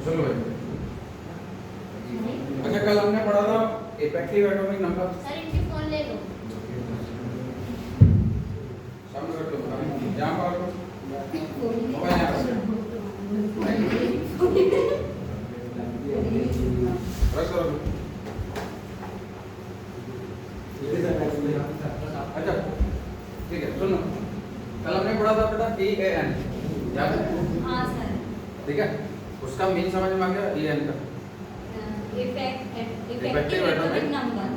चलो भाई। अच्छा कल हमने पढ़ा था इफेक्टिव एटॉमिक नंबर। सर इनके फोन ले लो। सामने रख लो यहाँ पर मोबाइल यहाँ रख रख लो। अच्छा ठीक है सुनो, कल हमने पढ़ा था बेटा EAN, याद है? हाँ सर। ठीक है, उसका मीन समझ में आ गया EAN का। Effective atomic number.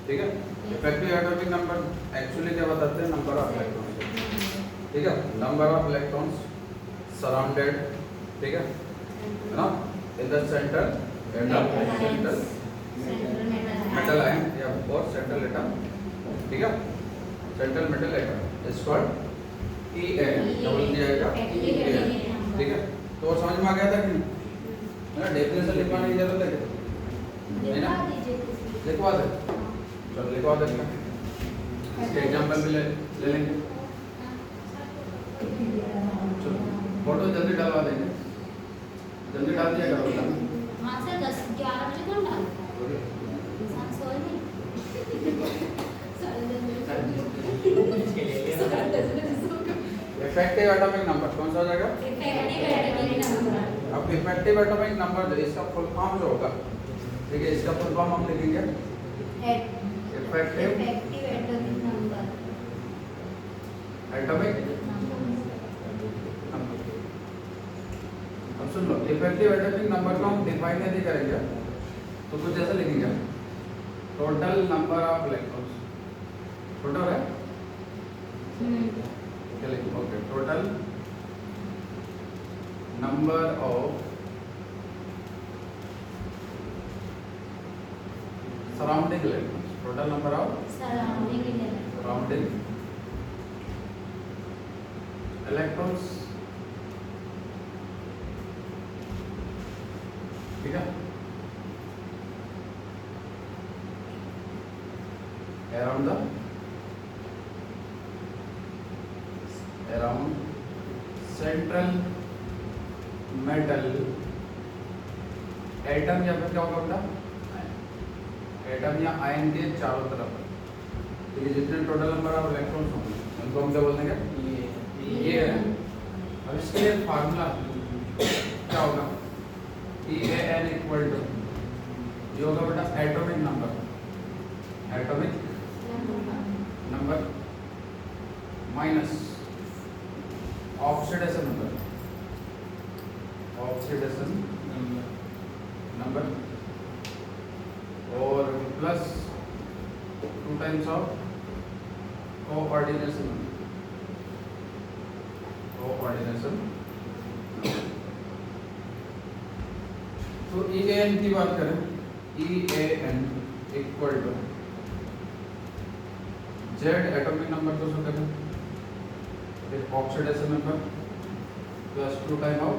ठीक है, इफेक्टिव एटॉमिक नंबर एक्चुअली क्या बताते हैं? Number of electrons. ठीक है, नंबर ऑफ इलेक्ट्रॉन्स सराउंडेड, ठीक है ना, in the centre metal ion या और सेंट्रल एटम। ठीक है, central metal atom is called EAN, double दिया जाएगा EAN। ठीक है, तो समझ में आ गया था कि नहीं? ना डेफिनेशन लिखवाने की जरूरत है क्या? नहीं ना, लिखवा दे। चलो लिखवा दे, इसके एग्जांपल भी ले लेंगे। चलो फोटो जल्दी डलवा देंगे, जल्दी डाल दिया करो बेटा। हाँ सर 10-11 बजे कौन डालता है? इंसान सोए नहीं। इफेक्टिव एटॉमिक नंबर कौन सा हो जाएगा? Effective atomic number. अब इफेक्टिव एटॉमिक नंबर जो इसका फुल फॉर्म जो होगा, ठीक है, इसका फुल फॉर्म हम लिखेंगे effective atomic number. Atomic number. अब सुन लो, इफेक्टिव एटॉमिक नंबर को हम डिफाइन यदि करेंगे तो कुछ ऐसा लिखेंगे, total number of electrons. Total है क्या लिखेंगे? Okay, total number of surrounding electrons. Total number of surrounding electrons. ठीक है, around central metal एटम या फिर क्या होगा बेटा? एटम या आयन के चारों तरफ। तो ये जितने टोटल नंबर ऑफ इलेक्ट्रॉन्स होंगे उनको हम क्या बोल देंगे? ये है। अब इसके लिए फार्मूला क्या होगा? EAN इक्वल टू ये होगा बेटा atomic number minus oxidation number और प्लस 2 टाइम्स ऑफ कोऑर्डिनेशन तो EAN की बात करें, EAN equal to Z atomic number को शो करें, फिर oxidation number plus 2 time of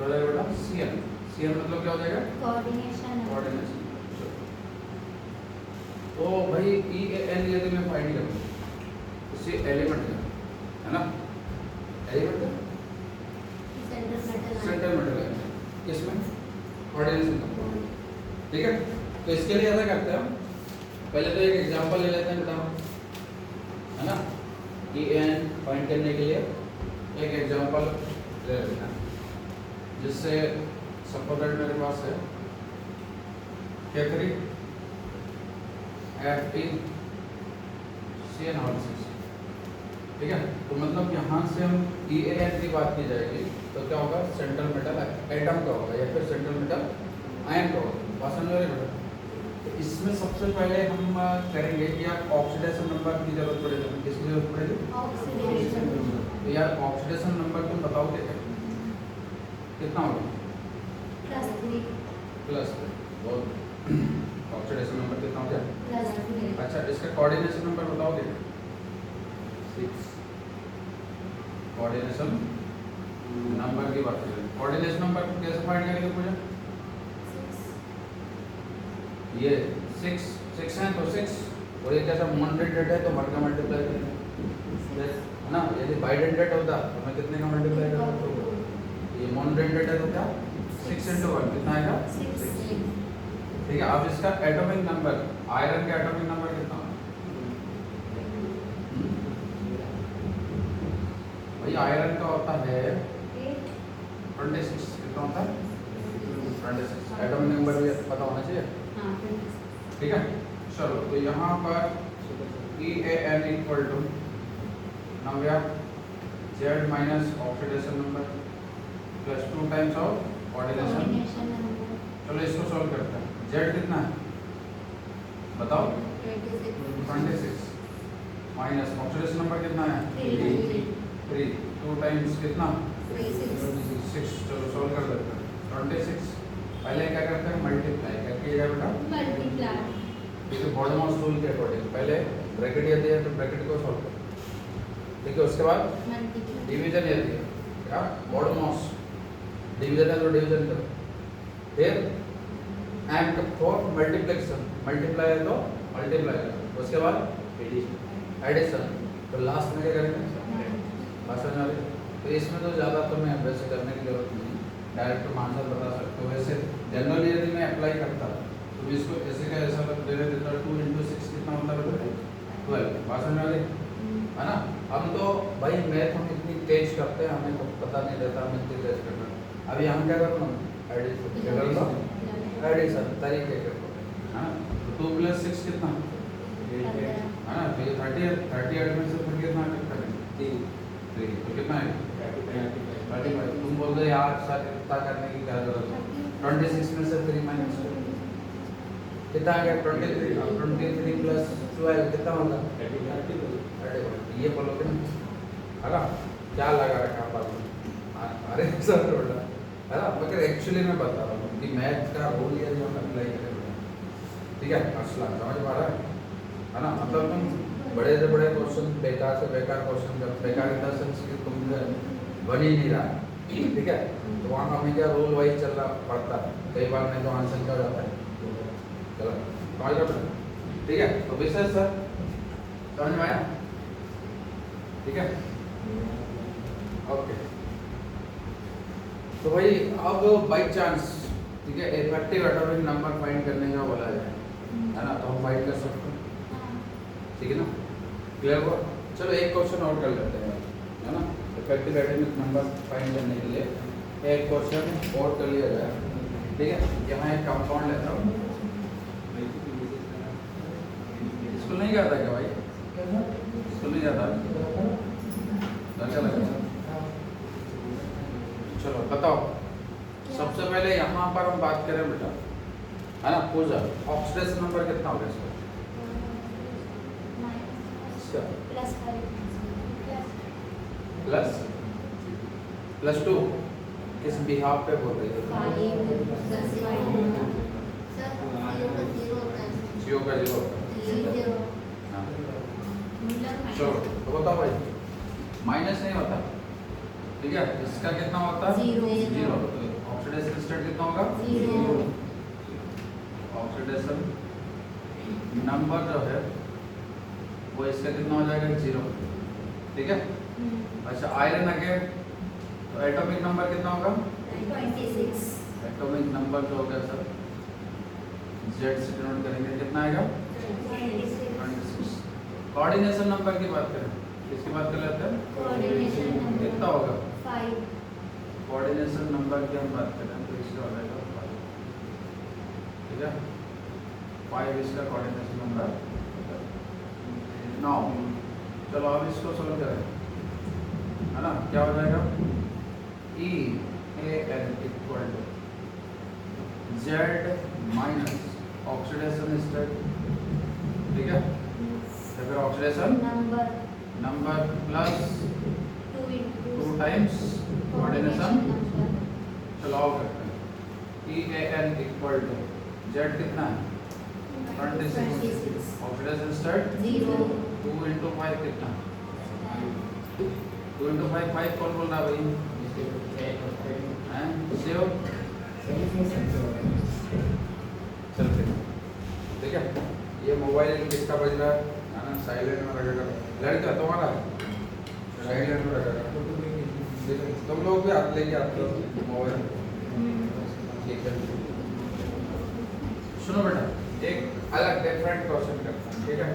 हो जाएगा बेटा CN मतलब क्या हो जाएगा? कोऑर्डिनेशन। तो भाई EAN यदि मैं फाइंड करूँ इससे एलिमेंट है ना, एलिमेंट सेंट्रल मेटल है किसमें? Coordination number. ठीक है, तो इसके लिए ऐसा करते हैं, पहले तो एक एग्जांपल ले लेते हैं बेटा, है ना। EAN फाइंड करने के लिए एक एग्जांपल ले लेते हैं, जिससे सपोज दैट मेरे पास है K3 Fe(CN)6। ठीक है, तो मतलब यहाँ से हम EAN की बात की जाएगी तो क्या होगा? सेंट्रल मेटल एटम का होगा या फिर सेंट्रल मेटल आयन का होगा। बात समझ रहे बेटा? तो इसमें सबसे पहले हम करेंगे कि यार ऑक्सीडेशन नंबर की जरूरत पड़ेगी। किसकी जरूरत पड़ेगी? Oxidation number. तो यार ऑक्सीडेशन नंबर तुम बताओ क्या कितना होगा? प्लस 3। बहुत ऑक्सीडेशन नंबर कितना हो गया? अच्छा, इसका कोऑर्डिनेशन नंबर बताओगे? 6। कोऑर्डिनेशन नंबर की बात करें, कोऑर्डिनेशन नंबर कैसे फाइंड करेंगे मुझे? ये 6 है तो 6 और ये कैसा मॉनडेंटेड है तो भर का मल्टीप्लाई करेंगे, है ना। यदि बाइडेंटेड होता तो मैं कितने का मल्टीप्लाई करता? तो ये मॉनडेंटेड है तो क्या 6 into 1 कितना आएगा 6। ठीक है, अब इसका एटॉमिक नंबर, आयरन का एटॉमिक नंबर कितना भाई? आयरन का होता है 26। कितना होता है 26। एटॉमिक नंबर भी पता होना चाहिए। ठीक है, चलो तो यहाँ पर EAN इक्वल टू नव्या Z minus oxidation number plus 2 times of coordination. चलो इसको सॉल्व करते हैं। Z कितना है बताओ? 26 माइनस ऑक्सीडेशन नंबर कितना है 3। 2 टाइम्स कितना 6। चलो सॉल्व कर देते हैं। 26 पहले क्या करते हैं मल्टीप्लाई करके बेटा, ठीक है, बॉडमॉस रूल के अकॉर्डिंग पहले ब्रैकेट यदि है तो ब्रैकेट को सॉल्व करो। ठीक है, उसके बाद डिवीजन यदि है क्या बॉडमॉस डिवीजन है तो डिवीजन करो, फिर एंड फॉर मल्टीप्लिकेशन मल्टीप्लाई है तो मल्टीप्लाई करो, उसके बाद एडिशन, तो लास्ट में क्या करेंगे बस समझ आ रही। तो इसमें तो ज़्यादा तो मैं वैसे करने की जरूरत नहीं, डायरेक्ट तुम आंसर बता सकते हो। वैसे जनरली यदि मैं अप्लाई करता तो इसको ऐसे का ऐसा दे देता 2 into 6 कितना होता है 12। बात समझ आ रही है ना। हम तो भाई मैथ हम इतनी तेज करते हैं, हमें तो पता नहीं रहता हम इतनी तेज करना। अभी हम क्या करो ना एडिशन, क्या कर लो एडिशन तरीके के है ना। तो 2 + 6 कितना है ना, तो ये 38 में से फिर कितना करेंगे 3, तो कितना है 35। तुम बोल रहे यार सर इतना करने की क्या जरूरत है। 26 में से 3 माइनस कितना आ गया 23। अब 23 + 12 कितना होगा 30। ये बोलो कि है ना, क्या लगा रखा बात। अरे सर बोला है ना, मगर एक्चुअली मैं बता रहा हूँ कि मैथ का रूल ये जो हम अप्लाई करें। ठीक है, असला समझ पा रहा है ना। मतलब तुम बड़े से बड़े क्वेश्चन बेकार से बेकार क्वेश्चन कर, बेकार इन द सेंस कि तुम बन ही नहीं रहा है। ठीक है, तो वहाँ हमें क्या रूल वाइज चलना पड़ता है, कई बार नहीं तो आंसर क्या हो जाता है। चलो समझ लो, ठीक है। तो विशेष सर समझ में आया? ठीक है, ओके। तो भाई अब बाई चांस ठीक है इफेक्टिव एटॉमिक नंबर फाइंड करने का बोला जाए है ना, तो हम फाइंड कर सकते हैं। ठीक है ना, क्लियर हुआ। चलो एक क्वेश्चन और कर लेते हैं है ना, इफेक्टिव एटॉमिक नंबर फाइंड करने के लिए एक क्वेश्चन और कर लिया जाए। ठीक है, यहाँ एक कंपाउंड लेता हूँ। स्कूल नहीं जाता क्या भाई? स्कूल नहीं जाता, अच्छा लगता। चलो बताओ, सबसे पहले यहाँ पर हम बात करें बेटा है ना, पूजा ऑक्सीडेशन नंबर कितना होगा इसका? +2 किस बिहाफ पे बोल रही है? CO का 0 होता है। चलो तो बताओ भाई, माइनस नहीं होता। ठीक है, इसका कितना होता है 0। ऑक्सीडेशन स्टेट कितना होगा 0। ऑक्सीडेशन नंबर जो है वो इसका कितना हो जाएगा 0। ठीक है, अच्छा आयरन अगेन, तो एटॉमिक नंबर कितना होगा 26। एटॉमिक नंबर जो होगा सर Z से डिनोट करेंगे, कितना आएगा 26। कोऑर्डिनेशन नंबर की बात करें, किसकी बात कर लेते हैं? कोऑर्डिनेशन नंबर कितना होगा 5। कोऑर्डिनेशन नंबर की हम बात करें तो इसका हो जाएगा 5। ठीक है, 5 इसका कोऑर्डिनेशन नंबर 9। चलो अब इसको सोल्व करें है ना, क्या हो जाएगा EAN equal to Z minus oxidation state. ठीक है, तो फिर oxidation number plus 2 times coordination. चलो आओ करते हैं। EAN इक्वल टू Z कितना है 26, ऑक्सीडेशन स्टेट 0। 2 into 5 कितना 2 into 5 5 कौन बोल रहा है भाई? चलते ठीक है। ये मोबाइल किसका बज रहा है ना, साइलेंट में रखेगा लड़का तुम्हारा, साइलेंट में रखेगा। तुम लोग भी हाथ लेके आते हो मोबाइल सुनो बेटा, एक अलग डिफरेंट क्वेश्चन करते हैं, ठीक है?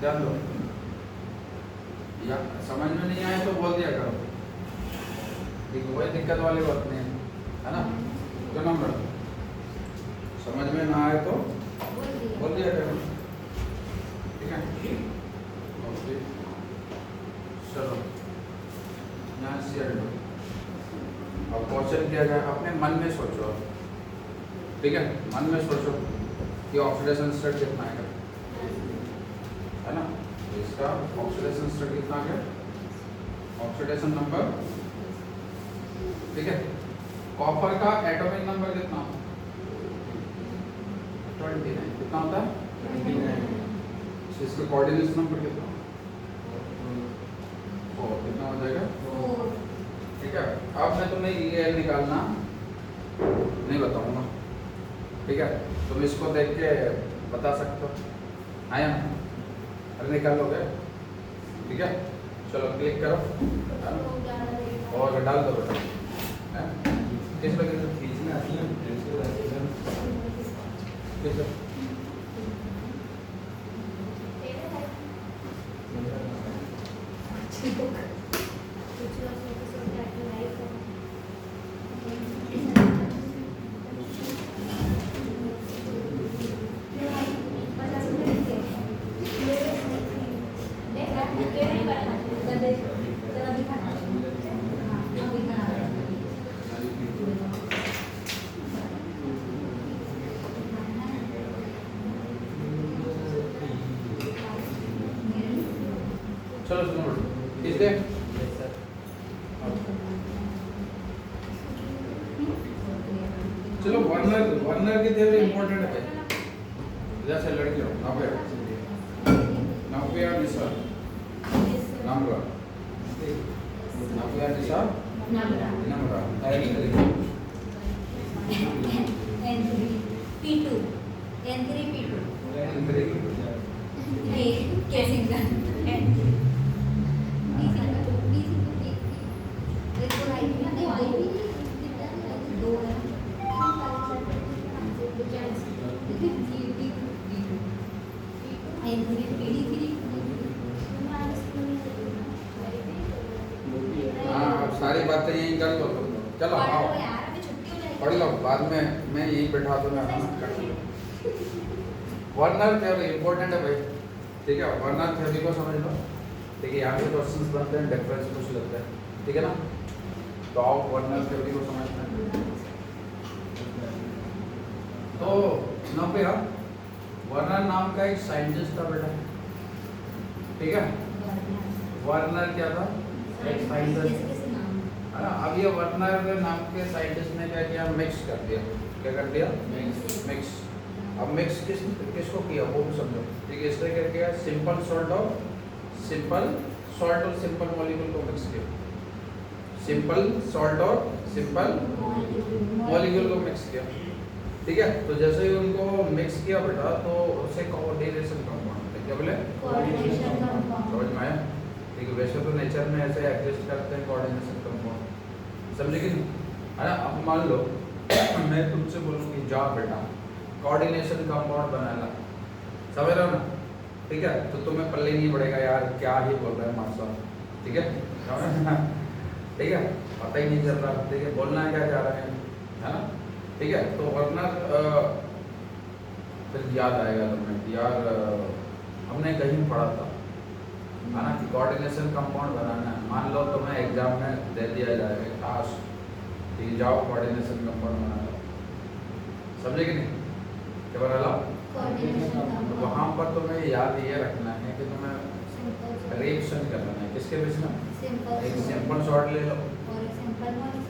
ध्यान दो, या समझ में नहीं आए तो बोल दिया करो, ठीक है? कोई दिक्कत वाली बात नहीं है ना? तो नंबर समझ में ना आए तो बोल दिया करो, ठीक है? ओके, चलो यहाँ से हटो। अब क्वेश्चन किया जाए, अपने मन में सोचो, ठीक है? मन में सोचो कि ऑक्सीडेशन स्टेट कितना है ना? इसका ऑक्सीडेशन स्टेट कितना है? ऑक्सीडेशन नंबर, ठीक है? कॉपर का एटॉमिक नंबर कितना? 29। कितना होता है? 29। इसका कोऑर्डिनेट नंबर कितना? 4। कितना हो जाएगा? 4। ठीक है? अब मैं तुम्हें EL निकालना नहीं बताऊंगा, ठीक है? तुम इसको देख के बता सकते हो, आया ना? अरे निकाल लोगे, ठीक है? चलो क्लिक करो, है ना? और डाल दो बेटा, है? किस पे खींचना आती है? किस पे? चलो सुनो इसलिए चलो वर्नर की थ्योरी इंपॉर्टेंट है, जैसे लड़की हो नव्या निशा नम्रा नम्रा P2 N3 P2 क्या सिंगल सारी बातें यही कर लो तुम लोग, चलो आओ पढ़ लो, बाद में मैं यही बैठा दूंगा ना, कर लो। वर्नर थ्योरी इंपॉर्टेंट है भाई, ठीक है? वर्नर थ्योरी को समझ लो, ठीक है? यहाँ पे क्वेश्चंस बनते हैं, डिफरेंस कुछ लगता है, ठीक है ना? तो आओ वर्नर थ्योरी को समझते हैं। तो नव्या, वर्नर नाम का एक साइंटिस्ट था बेटा, ठीक है? वर्नर क्या था? एक साइंटिस्ट, है ना? अब ये वर्नर नाम के साइंटिस्ट ने क्या किया? मिक्स कर दिया। क्या कर दिया? मिक्स। अब मिक्स किसको किया वो भी समझो, ठीक है? इसने क्या किया? सिंपल सॉल्ट और सिंपल मॉलिक्यूल को मिक्स किया। सिंपल सॉल्ट और सिंपल मॉलिक्यूल को मिक्स किया, ठीक है? तो जैसे ही उनको मिक्स किया बेटा, तो उसे कोऑर्डिनेशन कंपाउंड, क्या बोले? कोऑर्डिनेशन कंपाउंड, समझ में आया? ठीक है? वैसे तो नेचर में ऐसे एग्जिस्ट करते हैं कोऑर्डिनेशन कंपाउंड, समझे कि नहीं? है ना? अब मान लो मैं तुमसे बोलूँगी जा बेटा कोऑर्डिनेशन कंपाउंड बनाना, समझ रहे हो ना? ठीक है? तो तुम्हें पल्ले नहीं पड़ेगा यार क्या ही बोल रहे हैं मास्टर, ठीक है? ठीक है? पता ही नहीं चल रहा, ठीक है? बोलना क्या चाह रहे हैं, है ना? ठीक है? तो वर्नर फिर याद आएगा तुम्हें यार हमने कहीं पढ़ा था, है ना? कि कोऑर्डिनेशन कंपाउंड बनाना है। मान लो तुम्हें एग्जाम में दे दिया जाएगा टास्क कि जाओ कोऑर्डिनेशन कंपाउंड बना लो, समझे कि नहीं? क्या बना लो? तो वहाँ पर तुम्हें याद ये रखना है कि तुम्हें रिएक्शन करना है, किसके बीच में? एक सिंपल सॉल्ट ले लो,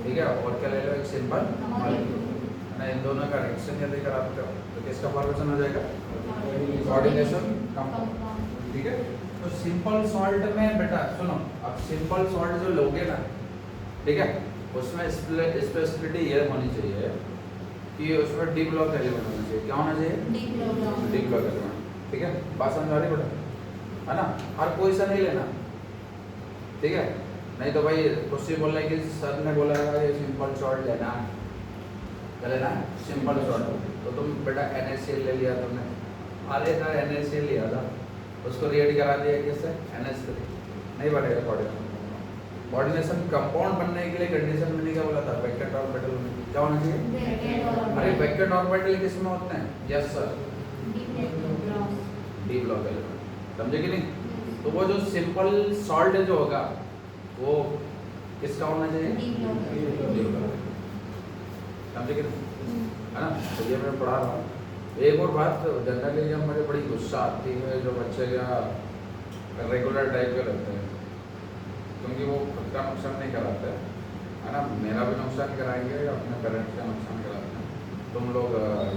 ठीक है? और क्या ले लो? एक सिंपल मॉलिक्यूल, है ना? इन दोनों का रिएक्शन यदि कराते हो तो किसका फॉर्मेशन हो जाएगा? कोऑर्डिनेशन कंपाउंड, ठीक है? तो सिंपल सॉल्ट में बेटा सुनो, अब सिंपल सॉल्ट जो लोगे ना, ठीक है? उसमें स्पेसिफिसिटी ये होनी चाहिए कि उसमें डी ब्लॉक एलिमेंट होना चाहिए। क्या होना चाहिए? डी ब्लॉक एलिमेंट, ठीक है? बात समझ आ रही बेटा, है ना? हर कोई सा नहीं लेना, ठीक है? नहीं तो भाई कुछ भी बोल रहे कि सर ने बोला है ये सिंपल सॉल्ट लेना, चले ना सिंपल सॉल्ट। तो तुम बेटा NaCl ले लिया तुमने, आधे का NaCl लिया था, उसको रिएक्ट करा दिया किससे, NH3, नहीं बढ़ेगा कोऑर्डिनेशन। कोऑर्डिनेशन कंपाउंड बनने के लिए कंडीशन मैंने क्या बोला था, वैकेंट ऑर्बिटल में क्या होना चाहिए? अरे वैकेंट ऑर्बिटल किसमें होते हैं? Yes sir, D block element, समझे कि नहीं? तो वो जो सिंपल सॉल्ट जो होगा वो किसका होना चाहिए? डी ब्लॉक, समझे कि नहीं? है ना? तो ये मैं पढ़ा रहा हूँ। एक और बात, जनरली जब मुझे बड़ी गुस्सा आती है जो बच्चे क्या रेगुलर टाइप के रहते हैं, क्योंकि वो खुद का नुकसान नहीं कराते, है ना, मेरा भी नुकसान कराएंगे या अपने पेरेंट्स का नुकसान कराते हैं। तुम लोग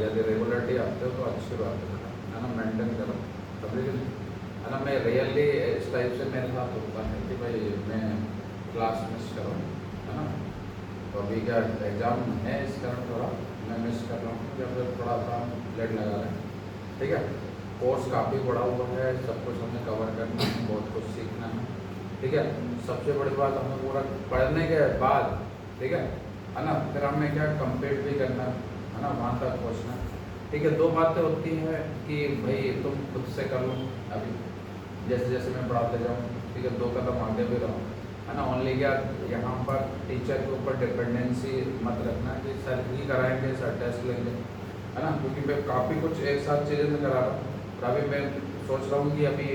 यदि रेगुलरिटी आते हो तो अच्छी बात है ना, मेंटेन करो, समझे कि नहीं? है ना, मैं रियली इस टाइप से मेरे साथ होता है कि भाई मैं क्लास मिस करूँ, है ना, तो अभी क्या एग्ज़ाम है इस कारण थोड़ा मैं मिस कर रहा हूँ, या फिर थोड़ा सा लेट लगा रहे हैं, ठीक है। कोर्स काफ़ी बड़ा हुआ है, सब कुछ हमें कवर करना है, बहुत कुछ सीखना है, ठीक है। सबसे बड़ी बात हमें पूरा पढ़ने के बाद, ठीक है ना, फिर हमें क्या कंप्लीट भी करना है ना, वहाँ तक पहुँचना, ठीक है। दो बातें होती हैं कि भाई तुम खुद से कर लो, अभी जैसे जैसे मैं पढ़ाते जाऊँ, ठीक है, 2 कदम आगे भी रहूँ, है ना। ओनली क्या यहाँ पर टीचर के ऊपर डिपेंडेंसी मत रखना कि सर ही कराएंगे, सर टेस्ट लेंगे, है ना, क्योंकि मैं काफ़ी कुछ एक साथ चीज़ें में करा रहा हूँ। और अभी मैं सोच रहा हूँ कि अभी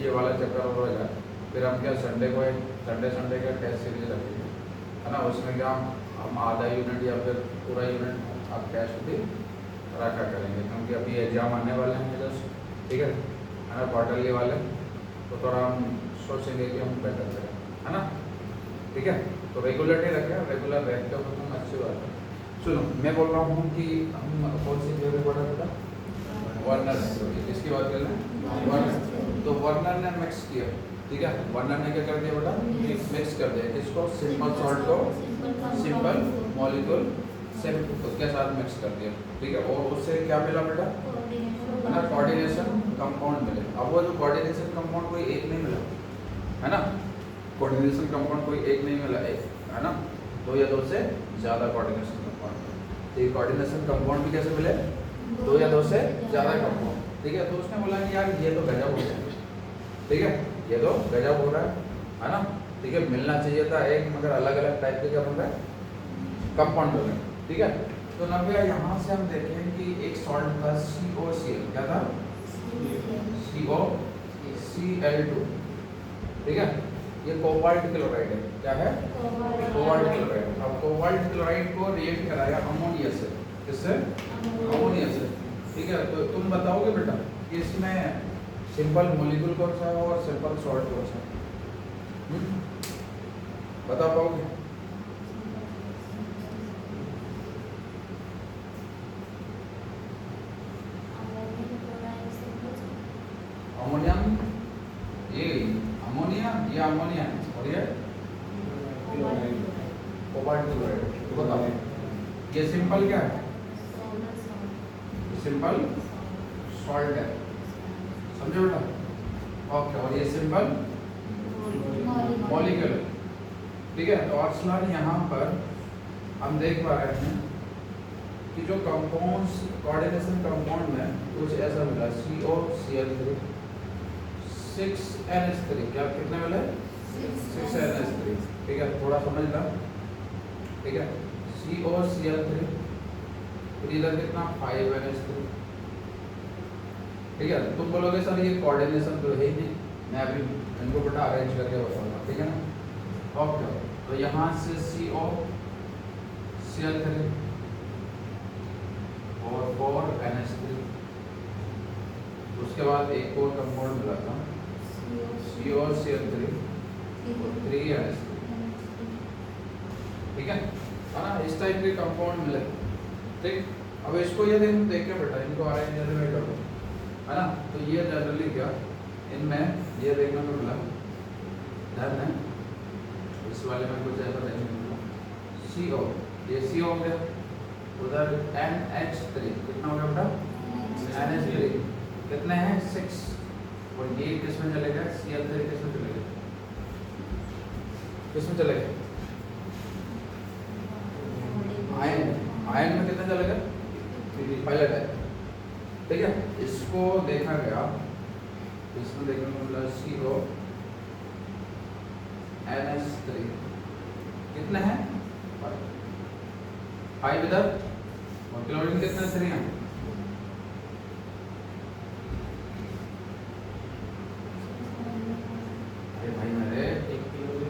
ये वाला चक्कर हो जाए, फिर हम क्या संडे को एक संडे का टेस्ट सीरीज रखेंगे, है ना, उसमें क्या हम आधा यूनिट या फिर पूरा यूनिट आप टेस्ट भी रखा करेंगे, क्योंकि अभी एग्जाम आने वाले हैं जस्ट, ठीक है ना, क्वार्टरली वाले, तो थोड़ा हम सोचेंगे कि हम बेटर करें, है ना, ठीक है। तो रेगुलरिटी रखें, रेगुलर रहते हो तो अच्छी बात है। सुनो, मैं बोल रहा हूँ कि हम कौन सी थ्योरी पढ़ा था? Werner theory. किसकी बात कर रहे हैं? वर्नर। तो वर्नर ने मिक्स किया, ठीक है, वर्नर ने क्या कर दिया बेटा? मिक्स कर दिया किसको? सिंपल सॉल्ट को सिंपल मॉलिक्यूल से उसके साथ मिक्स कर दिया, ठीक है, और उससे क्या मिला बेटा? है ना, कोऑर्डिनेशन कंपाउंड मिले। अब वो जो कोऑर्डिनेशन कंपाउंड कोई एक नहीं मिला, है ना, कोऑर्डिनेशन कंपाउंड कोई एक नहीं मिला, एक, है ना, 2 या 2 से ज़्यादा कोऑर्डिनेशन कंपाउंड। तो ये कोऑर्डिनेशन कंपाउंड भी कैसे मिले? 2 या 2 से ज़्यादा कंपाउंड, ठीक है। तो उसने बोला कि यार ये तो गजब हो गया, ठीक है, ये तो गजब हो रहा है ना, ठीक है, मिलना चाहिए था एक, मगर अलग अलग टाइप के क्या बन रहा है? कंपाउंड बन रहे हैं, ठीक है। तो ना भैया यहाँ से हम देखें कि एक सॉल्ट था COCl, क्या था? COCl2, ठीक है, ये कोबाल्ट क्लोराइड है, क्या है? Cobalt chloride. अब कोबाल्ट क्लोराइड को रिएक्ट कराया अमोनिया से, किससे? अमोनिया से, ठीक है। तो तुम बताओगे बेटा कि इसमें सिंपल मॉलिक्यूल कौन सा है और सिंपल सॉल्ट कौन सा है? बता पाओगे? अमोनियम, ये अमोनिया, ये अमोनिया और ये कोबाल्ट क्लोराइड। तो बताओ ये सिंपल क्या है? सिंपल सॉल्ट है, समझो बेटा? ओके, और ये सिंपल मॉलिक्यूल, ठीक है। तो अर्सलान यहाँ पर हम देख पा रहे हैं कि जो कंपाउंड्स कोऑर्डिनेशन कंपाउंड में कुछ ऐसा मिला, COCl3 6NH3, क्या कितने मिले? 6NH3, ठीक है, थोड़ा समझना, ठीक है। COCl3 फिर इधर कितना? 5NH3, ठीक है। तुम बोलोगे सर ये कोऑर्डिनेशन तो है ही नहीं, मैं अभी इनको बेटा अरेंज करके बताऊंगा, ठीक है ना। ओके, तो यहाँ से COCl3 और 4NH3, उसके बाद एक और कंपाउंड मिला था COCl3 और 3NH3, ठीक है ना, इस टाइप के कंपाउंड मिले, ठीक। अब इसको ये देखिए बेटा, इनको अरेंज में कर दो, है ना। तो ये जनरली क्या इनमें ये देखने को मिला, ध्यान है, इस वाले में कुछ ऐसा देखने को मिला, CO, ये CO हो गया, उधर NH3 कितना हो गया बेटा? NH3 कितने हैं? 6, और ये किसमें चलेगा? Cl3 किसमें चलेगा? किसमें चलेगा? आयन, आयन में कितना चलेगा, पहले टाइप, ठीक है। इसको देखा गया, इसमें देखने को मिला CO NH3 कितने हैं, 5 इधर, और क्लोरीन कितने 3 हैं, भाई मेरे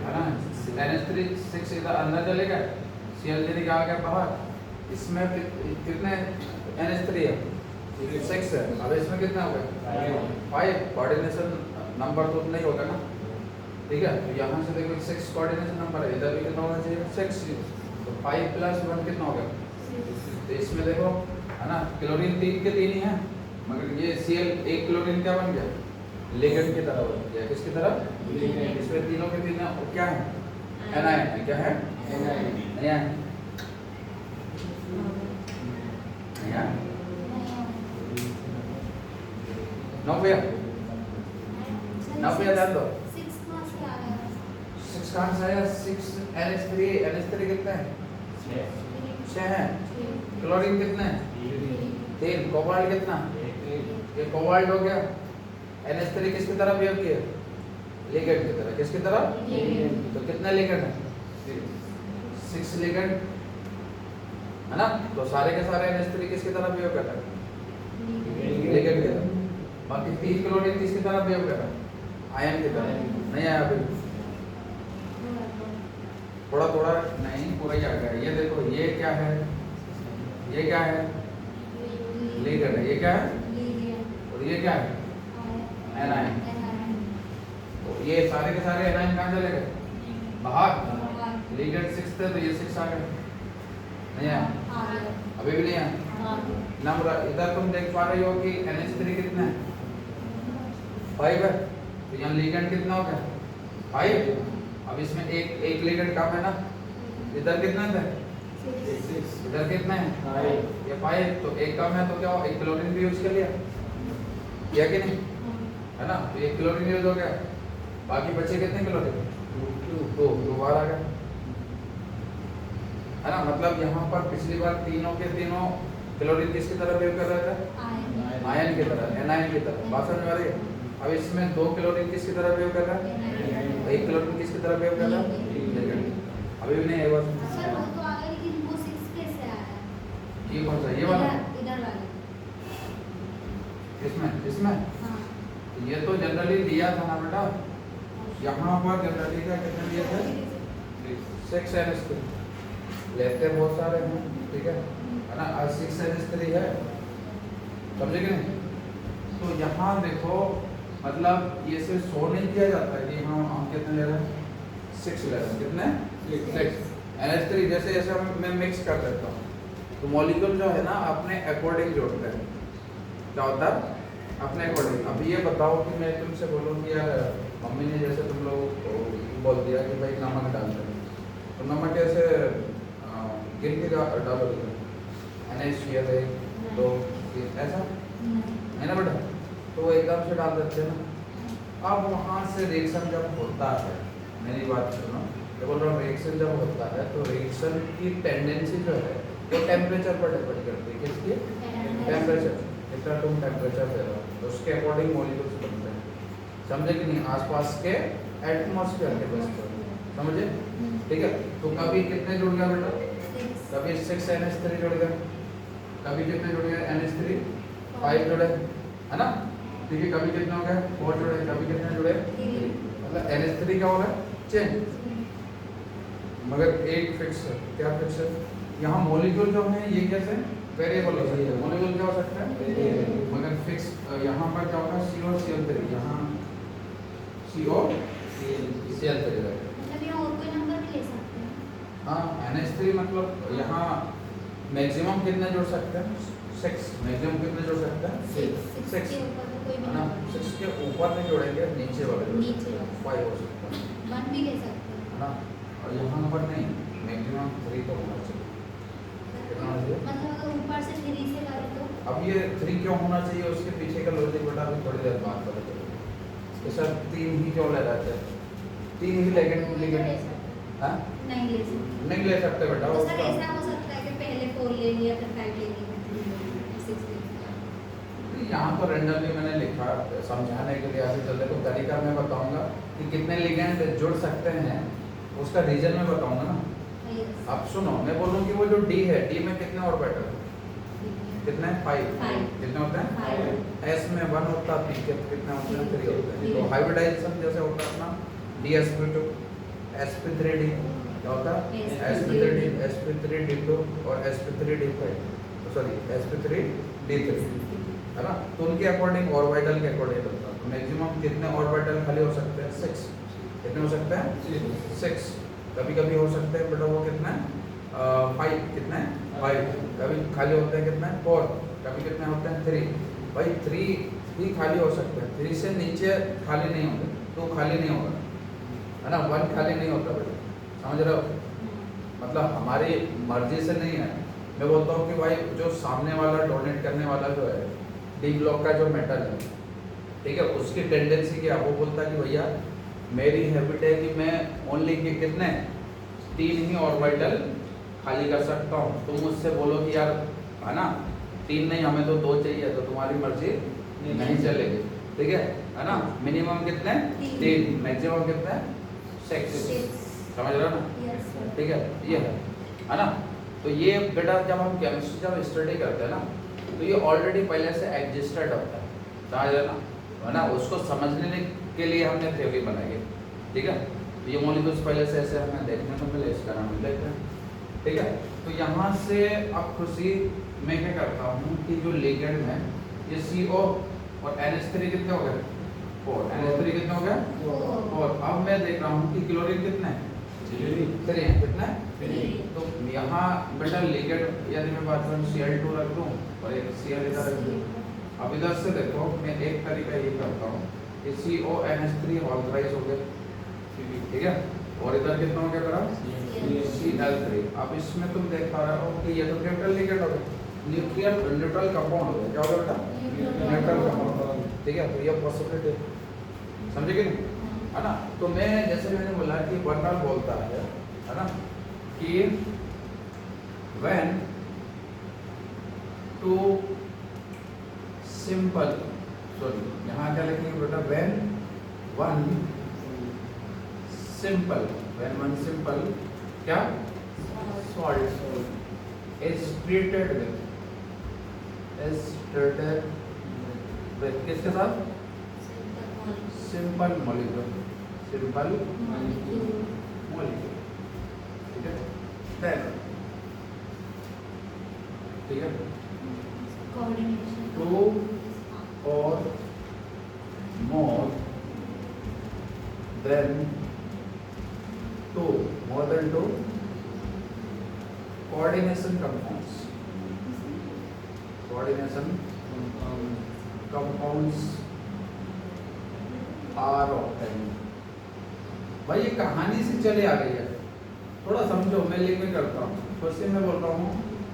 है ना, NH3 6 इधर अंदर चलेगा, Cl3 आ गया बाहर, इसमें कितने NH3 है, 6 है, अब इसमें कितना हो गया 5, कोऑर्डिनेशन नंबर तो नहीं होगा ना, ठीक है। तो यहाँ से देखो 6 कोऑर्डिनेशन नंबर है, इधर भी कितना होना चाहिए 6, तो 5 + 1 कितना हो गया, तो इसमें देखो है ना, क्लोरीन 3 के 3 ही है, मगर ये Cl एक क्लोरीन क्या बन गया, लिगेंड की तरह बन गया, किसकी तरह, इसमें तीनों के तीन वो क्या है, एनायन है, क्या है, एनायन, नौ भैया ध्यान दो, 6 कहाँ से आ गया, 6 कहाँ से आया, 6 NH3 कितने हैं, 6 हैं, क्लोरीन कितने हैं, 3, कोबाल्ट कितना, ये कोबाल्ट हो गया, NH3 किसकी तरह बिहेव किया, लिगेंड की तरह, किसकी तरह, तो कितने लिगेंड है, 6 लिगेंड है ना, तो सारे के सारे NH3 किसकी तरह बिहेव कर रहा है, लिगेंड की तरह, बाकी 3 क्लोरीन किसकी तरह बिहेव कर रहा है, आयन की तरह, नहीं आया अभी, थोड़ा थोड़ा नहीं, पूरा ही आ गया, ये देखो ये क्या है, ये क्या है, लिगेंड है, ये क्या है, और ये क्या है, एनायन, तो ये सारे के सारे एनायन कहाँ चले गए, बाहर, लिगेंड 6 थे तो ये 6 आ गए, नहीं आया, अभी भी नहीं आया, नंबर इधर तुम देख पा रहे हो कि NH3 कितना है, 5 है, तो यहाँ लिगेंड कितना हो गया, 5, अब इसमें एक लिगेंड कम है ना, इधर कितना थे, इधर कितना है, ये 5, तो एक कम है, तो क्या हो, एक क्लोरीन भी यूज कर लिया, किया कि नहीं, है ना, तो एक क्लोरीन यूज हो गया, बाकी बचे कितने क्लोरीन, 2 बार आ गया, है ना, मतलब यहाँ पर पिछली बार तीनों के तीनों क्लोरीन किसकी तरह बिहेव कर रहे थे, आयन की तरह, एनायन की तरह, बात समझ में आ रही है। अब इसमें 2 क्लोरीन किसकी तरह बिहेव कर रहा है, 1 क्लोरीन किसकी तरह बिहेव कर रहा है, अभी भी नहीं है बस, सर वो तो आ गया, लेकिन वो 6 कैसे आया, ये कौन सा, ये वाला, इधर वाला, इसमें हाँ, ये तो जनरली दिया था ना बेटा, यहाँ पर जनरली का कितने दिए थे, 6 NH3 लेते बहुत सारे हैं, ठीक है ना, 6 NH3 है, समझे कि नहीं, तो यहाँ देखो मतलब ये सिर्फ शो नहीं किया जाता है कि हम कितने ले रहे हैं, 6 ले रहे हैं, कितने 6 NH3, जैसे जैसे मैं मिक्स कर देता हूँ तो मॉलिक्यूल जो है ना अपने अकॉर्डिंग जोड़ते हैं, क्या होता है अपने अकॉर्डिंग। अब ये बताओ कि मैं तुमसे बोलूँ कि यार मम्मी ने जैसे तुम लोग बोल दिया कि भाई नमक डाल दें, तो नमक कैसे गिन के डालोगे, NaCl 1 2 3 ऐसा है ना बेटा, तो वो एकदम से डाल देते हैं ना। अब वहाँ से रिएक्शन जब होता है, मेरी बात सुनो, जब बोल रहा हूँ रिएक्शन जब होता है तो रिएक्शन की टेंडेंसी जो है वो टेम्परेचर पर डिपेंड करती है, किसकी, टेम्परेचर, कितना तुम टेम्परेचर दे रहे हो तो उसके अकॉर्डिंग मॉलिक्यूल्स बनते हैं, समझे कि नहीं, आसपास के एटमॉस्फेयर के बेस पर, समझे, ठीक है। तो कभी कितने जुड़ गया बेटा, कभी 6 NH3 जुड़ गया, कभी कितने जुड़ गए NH3 5 जुड़े, है ना, ठीक है, कभी कितने हो गए 4 जुड़े, कभी कितने जुड़े, मतलब NH3 क्या हो रहा है चेंज, मगर एक फिक्स है, क्या फिक्स है, यहाँ मॉलिक्यूल जो है ये कैसे वेरिएबल हो सकते हैं, मॉलिक्यूल क्या हो सकता है मगर फिक्स, यहाँ पर क्या होगा COCl3, यहाँ COCl3 रहेगा, मतलब ये और कोई नंबर भी ले सकते हैं, हाँ NH3 मतलब यहाँ मैक्सिमम कितने जोड़ सकते हैं, 6, मैक्सिमम कितने जोड़ सकते हैं 6, के ऊपर तो कोई भी है ना, 6 के ऊपर नहीं जोड़ेंगे, नीचे वाले जोड़ेंगे, नीचे वाले। 5 हो सकता है 1 भी ले सकते हैं, है ना, और यहाँ पर नहीं, मैक्सिमम 3 तो होना चाहिए, कितना होना चाहिए, मतलब अगर ऊपर से 3 से करें तो अब ये 3 क्यों होना चाहिए उसके पीछे का लॉजिक बेटा अभी थोड़ी देर बात पता चलेगा, इसके साथ 3 ही क्यों ले जाते हैं, 3 ही लेकिन ले सकते हैं। हाँ नहीं ले सकते, नहीं ले सकते बेटा, तो सर उसका ऐसा हो सकता है कि पहले 4 ले यहाँ तो रेंडमली मैंने लिखा समझाने के लिए, ऐसे चलते तो तरीका मैं बताऊंगा कि कितने लिगेंड जुड़ सकते हैं, उसका रीजन मैं बताऊंगा ना। Yes. अब सुनो, मैं बोलूँ कि वो जो डी है, डी में कितने ऑर्बिटल कितने हैं? 5। Five. कितने होते हैं? 5. एस में 1 होता है, पी के कितने होते हैं? 3 होते हैं। Three. तो हाइब्रिडाइजेशन जैसे होता है अपना DsP2 sp3d, क्या होता है? sp3d sp3d2 और sp3d5, सॉरी sp3d3, है ना। तो उनके अकॉर्डिंग ऑर्बिटल के अकॉर्डिंग होता है। तो मैक्सिमम कितने ऑर्बिटल खाली हो सकते हैं? 6। कितने हो सकते हैं? 6। कभी कभी हो सकते हैं बेटा वो कितने 5, कितने 5, कभी खाली होते हैं कितने 4, कभी कितने होते हैं 3। भाई 3 ही खाली हो सकते हैं, 3 से नीचे खाली नहीं होते, तो खाली नहीं होगा, है ना। 1 खाली नहीं होता बेटा, समझ रहे हो। मतलब हमारी मर्जी से नहीं है। मैं बोलता हूँ कि भाई जो सामने वाला डोनेट करने वाला जो है डी ब्लॉक का जो मेटल है, ठीक है, उसकी टेंडेंसी क्या, वो बोलता है कि भैया मेरी हैबिट है कि मैं ओनली के कितने 3 ही ऑर्बिटल खाली कर सकता हूँ। तुम मुझसे बोलो कि यार, है ना, 3 नहीं हमें तो 2 चाहिए, तो तुम्हारी मर्जी नहीं चलेगी, ठीक है ना। मिनिमम कितने 3, मैक्सिमम कितने 6, समझ रहे हो ना। Yes, sir. ठीक है, ये है ना। तो ये बेटा जब हम केमिस्ट्री जब स्टडी करते हैं ना, तो ये ऑलरेडी पहले से एग्जिस्टेड होता है, समझ रहे ना, है ना। उसको समझने के लिए हमने थ्योरी बनाई है, ठीक है। तो ये मॉलिक्यूल्स पहले से ऐसे हमें देखने को मिले, इसका नाम लेते हैं, ठीक है। तो यहाँ से अब खुशी मैं क्या करता हूँ कि जो लिगेंड है ये CO और NH3 कितने हो गए 4, NH3 कितने हो गए 4। अब मैं देख रहा हूँ कि क्लोरीन कितने हैं 3 हैं, कितने। तो यहाँ बेटा लिगेंड यदि मैं बात करूँ Cl2 रख दूँ और एक Cl इधर रख दूँ। अब इधर से देखो, मैं एक तरीका ये करता हूँ कि CO NH3 ऑल्टराइज हो गए, ठीक है, और इधर कितना हो गया बेटा Cl3। अब इसमें तुम देख पा रहे हो कि ये तो न्यूट्रल लिगेंड हो गया, न्यूट्रल कंपाउंड हो गया, क्या हो गया बेटा न्यूट्रल कंपाउंड, ठीक है। तो ये पॉसिबिलिटी समझे कि नहीं, है ना। तो मैं जैसे मैंने बोला कि बर्नर बोलता है ना, कि व्हेन टू सिंपल, सॉरी यहाँ क्या लिखेंगे बेटा, when one simple, when one simple क्या सॉल्ट इज ट्रीटेड विद किसके साथ, सिंपल मॉलिक्यूल, सिंपल मॉलिक्यूल, ठीक है। देन ठीक है, Coordination. 2 or more than 2, more than 2 coordination compounds, coordination compounds are obtained। भाई ये कहानी से चले आ गई है, थोड़ा समझो। मैं लिख करता हूँ, क्वेश्चन में बोल रहा हूँ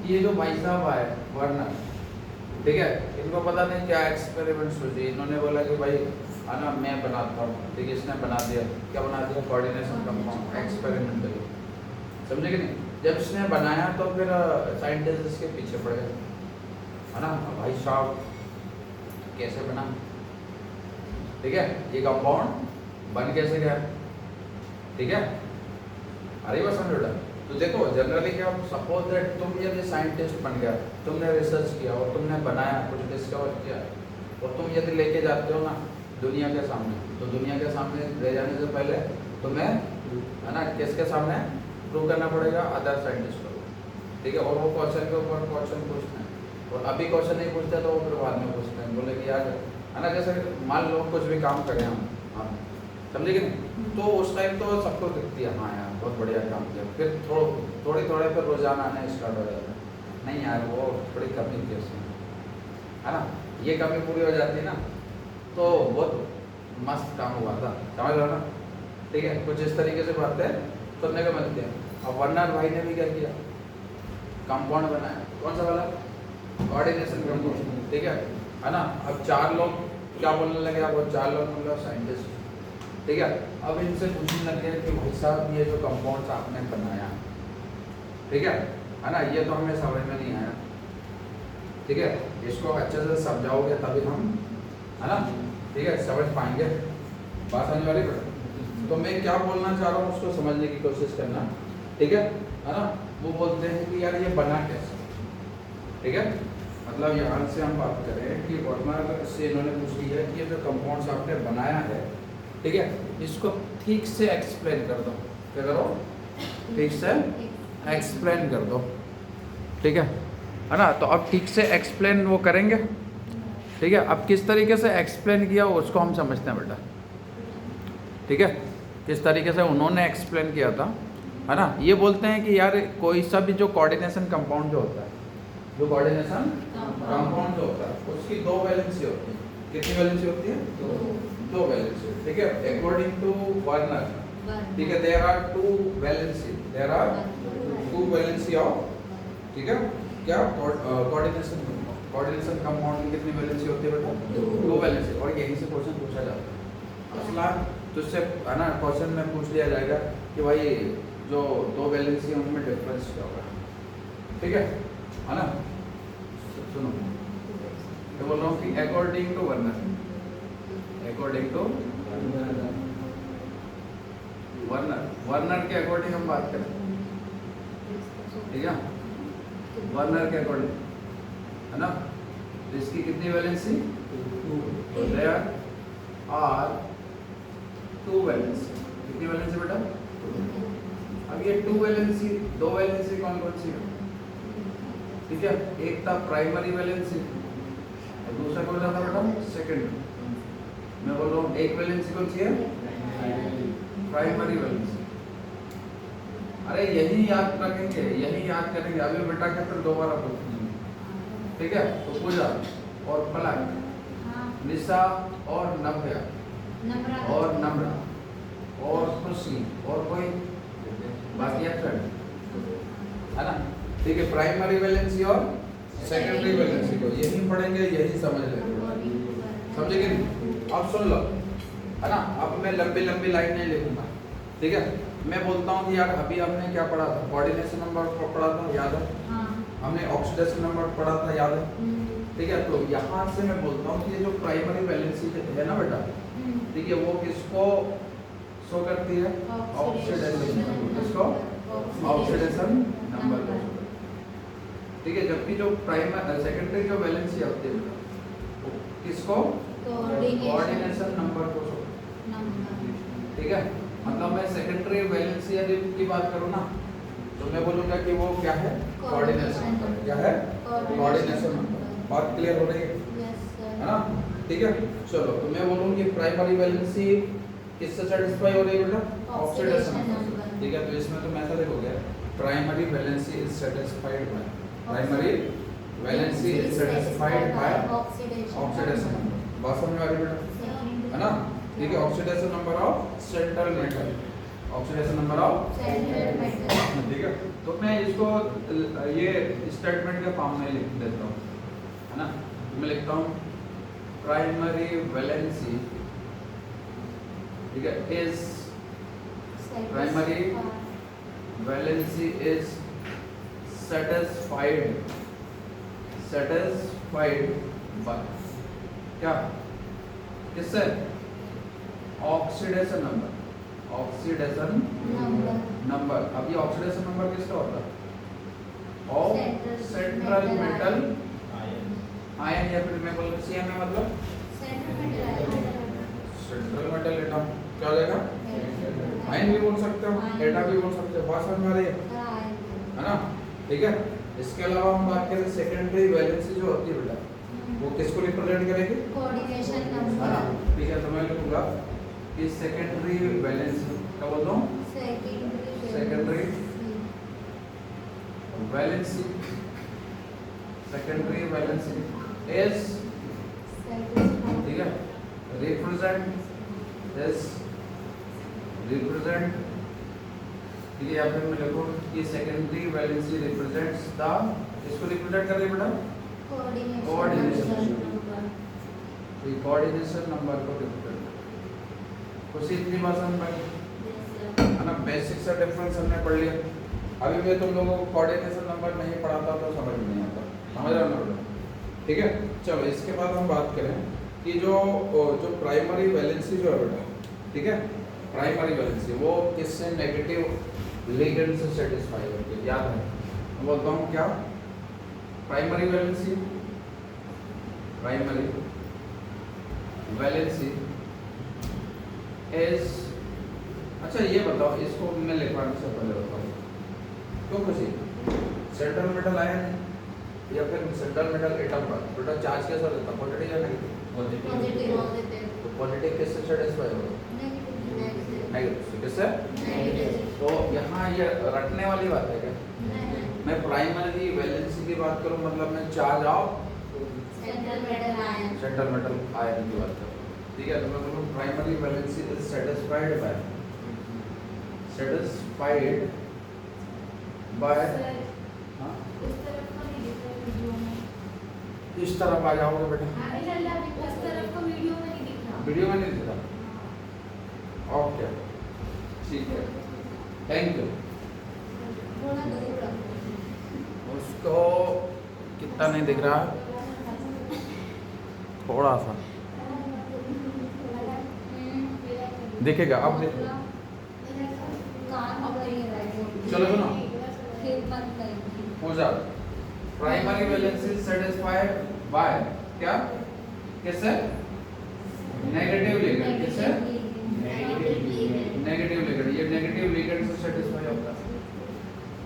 ये जो भाई साहब आए वर्नर, ठीक है, इनको पता नहीं क्या एक्सपेरिमेंट सोची, इन्होंने बोला कि भाई है ना मैं बनाता हूँ, ठीक है, इसने बना दिया, क्या बना दिया कोऑर्डिनेशन कंपाउंड एक्सपेरिमेंटली, समझे कि नहीं। जब इसने बनाया तो फिर साइंटिस्ट इसके पीछे पड़ गए, है ना, भाई साहब कैसे बना, ठीक है, ये कंपाउंड बन कैसे गया, ठीक है। अरे बस समझो। तो देखो जनरली क्या, सपोज दैट तुम यदि साइंटिस्ट बन गया, तुमने रिसर्च किया और तुमने बनाया, कुछ डिस्कवर किया, और तुम यदि लेके जाते हो ना दुनिया के सामने, तो दुनिया के सामने ले जाने से पहले तुम्हें, है ना, किसके सामने प्रूव करना पड़ेगा, अदर साइंटिस्ट को, ठीक है। और वो क्वेश्चन के ऊपर क्वेश्चन पूछते हैं, और अभी क्वेश्चन नहीं पूछते तो वो फिर बाद में पूछते हैं, बोले कि यार, है ना, जैसे मान लो कुछ भी काम करें हम, समझे कि नहीं, तो उस टाइम तो सबको दिखती है हाँ यार बहुत बढ़िया काम किया, फिर थोड़े पर रोजाना आने स्टार्ट हो जाता है, नहीं यार वो थोड़ी कमी थी उसमें, है ना, ये कमी पूरी हो जाती है ना, तो बहुत मस्त काम हुआ था, समझ लो ना, ठीक है। कुछ इस तरीके से बातें सुनने को मिलती है। अब वर्नर भाई ने भी क्या किया, कंपाउंड बनाया, कौन सा वाला कोऑर्डिनेशन कंपाउंड, ठीक है ना। अब 4 लोग क्या बोलने लगे, अब वो 4 लोग मतलब साइंटिस्ट, ठीक है। अब इनसे पूछने लगे कि भाई साहब ये जो कंपाउंड्स आपने बनाया, ठीक है ना, ये तो हमें समझ में नहीं आया, ठीक है, इसको अच्छे से समझाओगे तभी हम, है ना, ठीक है, समझ पाएंगे। बात समझ वाली बेटा? तो मैं क्या बोलना चाह रहा हूँ उसको समझने की कोशिश करना, ठीक है ना। वो बोलते हैं कि यार ये बना कैसे, ठीक है, मतलब यहाँ से हम बात करें कि वर्नर से इन्होंने पूछ लिया कि ये जो कंपाउंड्स आपने बनाया है, ठीक है, इसको ठीक से एक्सप्लेन कर दो। क्या करो? ठीक से एक्सप्लेन कर दो, ठीक है ना। तो अब ठीक से एक्सप्लेन वो करेंगे, ठीक है। अब किस तरीके से एक्सप्लेन किया उसको हम समझते हैं बेटा, ठीक है, किस तरीके से उन्होंने एक्सप्लेन किया था, है ना। ये बोलते हैं कि यार कोई सा भी जो कोऑर्डिनेशन कंपाउंड जो होता है, जो कोऑर्डिनेशन कंपाउंड जो होता है उसकी दो वैलेंसी होती है। कितनी वैलेंसी होती है? दो वैलेंसी, ठीक है, अकॉर्डिंग टू वर्नर, ठीक है। There are two valency, there are two valency of, ठीक है, क्या कोऑर्डिनेशन कंपाउंड की कितनी वैलेंसी होती है बेटा? दो वैलेंसी। और यहीं से क्वेश्चन पूछा जाता है असला, तुझसे है ना क्वेश्चन में पूछ लिया जाएगा कि भाई जो दो वैलेंसी है उनमें डिफरेंस क्या होगा, ठीक है ना। सुनो मैं बोल रहा हूँ कि according to Werner, according to Werner के अकॉर्डिंग हम बात करें, ठीक है, वर्नर के अकॉर्डिंग, है ना। तो इसकी कितनी वैलेंसी? तो देयर आर टू वैलेंसी। कितनी वैलेंसी बेटा? अब ये टू वैलेंसी, दो वैलेंसी कौन कौन सी है? ठीक है, एक था प्राइमरी वैलेंसी और दूसरा कौन सा था बेटा? सेकेंडरी। मैं बोल रहा हूँ एक वैलेंसी कौन सी है? Primary valency. अरे यही याद रखेंगे, यही याद करेंगे। अभी बेटा के फिर दोबारा पूछेंगे, ठीक है। तो पूजा और पलक, निशा और नव्या और नम्रा और खुशी और कोई बाकी फ्रेंड, है ना, ठीक है। प्राइमरी वैलेंसी और सेकेंडरी वैलेंसी को यही पढ़ेंगे, यही समझ लेंगे, समझे कि नहीं? अब सुन लो, है ना। अब मैं लंबी लंबी लाइन नहीं लिखूंगा, ठीक है। मैं बोलता हूँ कि यार अभी हमने क्या पढ़ा था? कोऑर्डिनेशन नंबर पढ़ा था, याद है? हमने ऑक्सीडेशन नंबर पढ़ा था, याद है? ठीक है। तो यहाँ से मैं बोलता हूँ कि ये जो प्राइमरी वैलेंसी है ना बेटा, ठीक है, वो किसको शो करती है? ऑक्सीडेशन, किसको? ऑक्सीडेशन नंबर, ठीक है। जबकि जो प्राइमरी सेकेंडरी जो वैलेंसी होती है वो किसको? कोऑर्डिनेशन नंबर को शो, ठीक है। मतलब मैं सेकेंडरी वैलेंसी यदि की बात करूँ ना, तो मैं बोलूँगा कि वो क्या है? Coordination number. क्या है? Coordination number. बात क्लियर हो रही है ना? ठीक है। चलो, तो मैं बोलूँ कि प्राइमरी वैलेंसी किससे सेटिस्फाई हो रही है बेटा? ऑक्सीडेशन नंबर, ठीक है। तो इसमें तो मेथड हो गया, primary valency is satisfied by, primary valency is satisfied by oxidation number. बात समझ में आ रही बेटा, है ना? ठीक है। Oxidation number of central metal, oxidation number of central metal, ठीक है। तो मैं इसको ये स्टेटमेंट के फॉर्म में लिख देता हूँ, है ना। मैं लिखता हूँ प्राइमरी वैलेंसी, ठीक है, is primary valency is satisfied by क्या? किससे? Oxidation number, oxidation number. अब ये ऑक्सीडेशन नंबर किसका होता है? ऑफ सेंट्रल मेटल आयन, या फिर मैं बोल CMA, मतलब सेंट्रल मेटल एटम। क्या हो जाएगा? आयन भी बोल सकते हो, एटम भी बोल सकते हो। बात समझ में आ रही है ना? ठीक है। इसके अलावा हम बात करें सेकेंडरी वैलेंसी जो होती है बेटा, वो किसको रिप्रेजेंट करेगी? कोऑर्डिनेशन नंबर, है ना। ठीक है। तो मैं लिखूंगा कि सेकेंडरी वैलेंसी, क्या बोलता हूँ? Secondary valency, secondary valency is, ठीक है, रिप्रेजेंट, ठीक है। या फिर मैं लिखूँ कि सेकेंडरी वैलेंसी रिप्रेजेंट्स द, इसको रिप्रेजेंट कर रही है बेटा? कोऑर्डिनेशन नंबर, कोऑर्डिनेशन नंबर को रिप्रेजेंट। कुछ इतनी बात समझ में, है ना। बेसिक सा डिफरेंस हमने पढ़ लिया। अभी मैं तुम लोगों को कोऑर्डिनेशन नंबर नहीं पढ़ाता तो समझ नहीं आता, समझ रहे हो ना? ठीक है, चलो इसके बाद हम बात करें कि जो प्राइमरी वैलेंसी जो है बेटा, ठीक है, प्राइमरी वैलेंसी वो किससे नेगेटिव लिगेंड से सेटिस्फाई होती है, याद है। मैं बोलता हूँ क्या, प्राइमरी वैलेंसी इज, अच्छा ये बताओ, इसको मैं लिखवाने से पहले बताऊँ क्यों खुशी, सेंट्रल मेटल आयन या फिर सेंट्रल मेटल एटम पर बेटा चार्ज कैसा रहता है, पॉजिटिव या नेगेटिव? पॉजिटिव। तो पॉजिटिव किससे सेटिस्फाई होगा? नेगेटिव किससे? तो यहाँ ये रटने वाली बात है क्या? मैं प्राइमरी वैलेंसी की बात करूँ मतलब मैं charge of central metal ion की बात करूँ, ठीक है। तो मैं बोलूँ primary valency is satisfied by हाँ इस तरफ आ जाओगे बेटा, वीडियो में नहीं दिखा, ओके ठीक है, थैंक यू। उसको कितना नहीं दिख रहा, थोड़ा सा दिखेगा, अब देखो, चलो सुनो, हो जा प्राइमरी वैलेंसी सेटिस्फाइड बाय क्या, किससे? नेगेटिव लिगेंड, किससे? नेगेटिव लिगेंड, ये नेगेटिव लिगेंड से सेटिस्फाई होता है,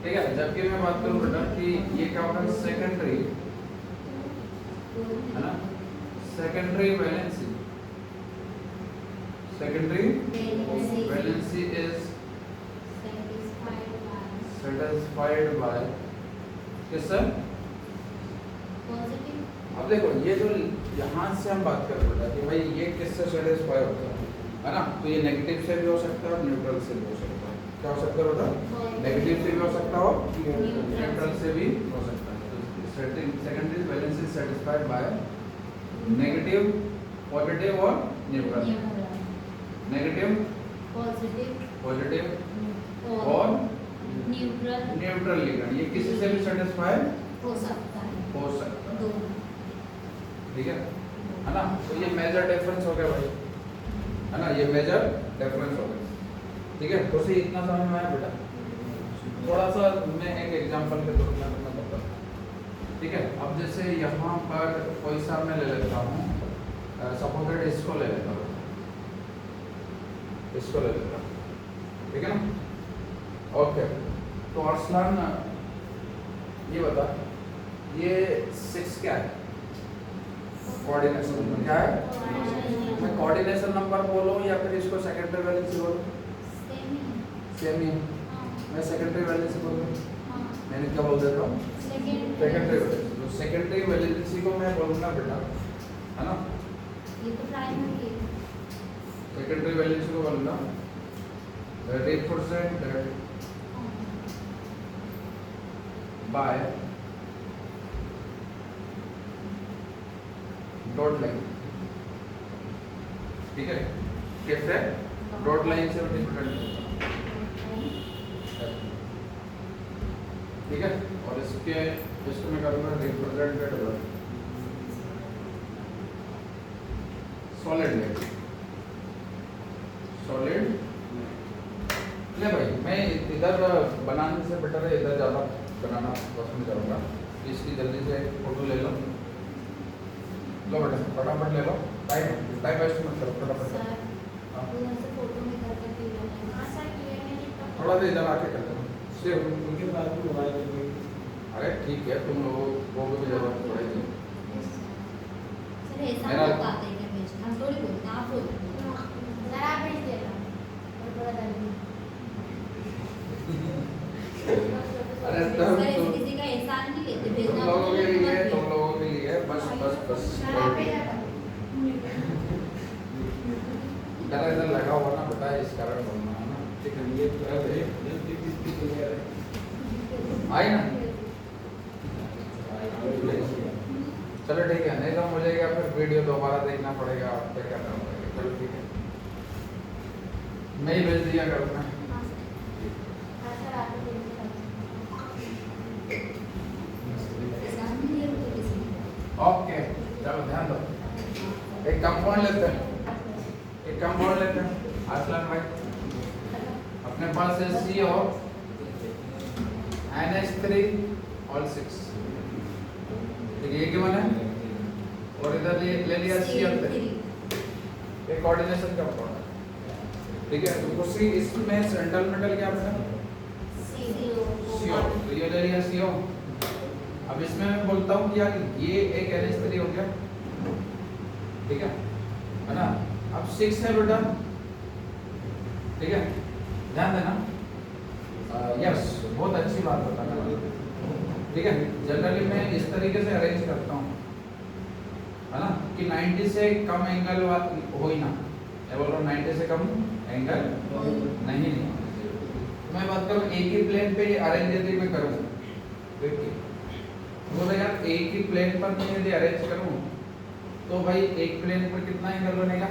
ठीक है। जबकि मैं बात करूं बेटा कि ये क्या होगा, सेकेंडरी है ना, secondary valency is satisfied by किससे? अब देखो ये जो यहाँ से हम बात कर रहे हैं कि भाई ये किससे सेटिस्फाई होता है ना, तो ये नेगेटिव से भी हो सकता है और न्यूट्रल से भी हो सकता है। क्या हो सकता है बेटा? नेगेटिव से भी हो सकता हो, न्यूट्रल से भी हो सकता है। तो secondary valency satisfied by negative, positive और न्यूट्रल, नेगेटिव, पॉजिटिव और न्यूट्रल लिगेंड, ये किसी से भी सेटिस्फाई हो सकता है, ठीक है ना। तो ये मेजर डिफरेंस हो गया भाई, है ना, ये मेजर डिफरेंस हो गया, ठीक है। तो से इतना समझ में आया बेटा, थोड़ा सा मैं एक एग्जांपल के तौर पर मैं बताता हूँ, ठीक है। अब जैसे यहाँ पर कोई सा मैं ले लेता हूँ, सपोज इसको ले लेता हूँ, ठीक है ना, ओके। तो अरसलान ये बता, ये 6 क्या है, कोऑर्डिनेशन नंबर क्या है? मैं कोऑर्डिनेशन नंबर बोलूँ या फिर इसको सेकेंडरी वैलेंसी बोलूँ? सेम ही, मैं सेकेंडरी वैलेंसी बोलूँ, मैंने क्या बोल देता हूँ, सेकेंडरी वैलेंसी। तो सेकेंडरी वैलेंसी को मैं बोलूँगा बेटा, है ना, ये तो प्राइमरी है, सेकेंडरी वैलेंसी को बोलूँगा रिप्रेजेंटेड बाय डॉट लाइन, ठीक है, कैसे? डॉट लाइन से रिप्रेजेंट, ठीक है। और इसको मैं करूँगा रिप्रेजेंटेड बाय सॉलिड ले भाई, मैं इधर बनाने से बेटर है इधर ज़्यादा बनाना पसंद करूँगा। इसकी जल्दी से फोटो ले लो बेटा, फटाफट ले लो, टाइम वेस्ट मत करो, फटाफट। थोड़ा सा इधर आके कर लो, उनके बाद में मोबाइल, अरे ठीक है, तुम लोगों को भी जरूरत पड़ेगी। अरे तुम लोगों के लिए बस इधर लगा हुआ ना बेटा, इस कारण बोलना है ना, ठीक है। ये आई ना, चलो ठीक है, नहीं तो मुझे क्या फिर वीडियो दोबारा देखना पड़ेगा, क्या करना पड़ेगा। चलो ठीक है, मैं ही भेज दिया करूँगा। ओके चलो ध्यान दो, एक कंपाउंड लेते हैं, एक कंपाउंड लेते हैं आसलान भाई। अपने पास है CO NH3 और 6, ठीक है, ये क्या बना है, और इधर ले लिया Cl3, एक कोऑर्डिनेशन कंपाउंड, ठीक है। तो उसी इसमें सेंट्रल मेटल क्या बना, CO, तो ये ले लिया CO। अब इसमें मैं बोलता हूँ कि यार ये एक NH3 हो गया, ठीक है ना। अब 6 है बेटा, ठीक है, ध्यान देना। यस, बहुत अच्छी बात बताना, ठीक है। जनरली मैं इस तरीके से अरेंज करता हूँ, है ना, कि 90 से कम एंगल हो ही ना, मैं बोल रहा हूँ 90 से कम एंगल नहीं। मैं बात करूँ एक ही प्लेन पे अरेंज यदि मैं करूँ, देखिए बोलो यार एक ही प्लेन पर मैं यदि अरेंज करूँ तो भाई एक प्लेन पर कितना एंगल बनेगा,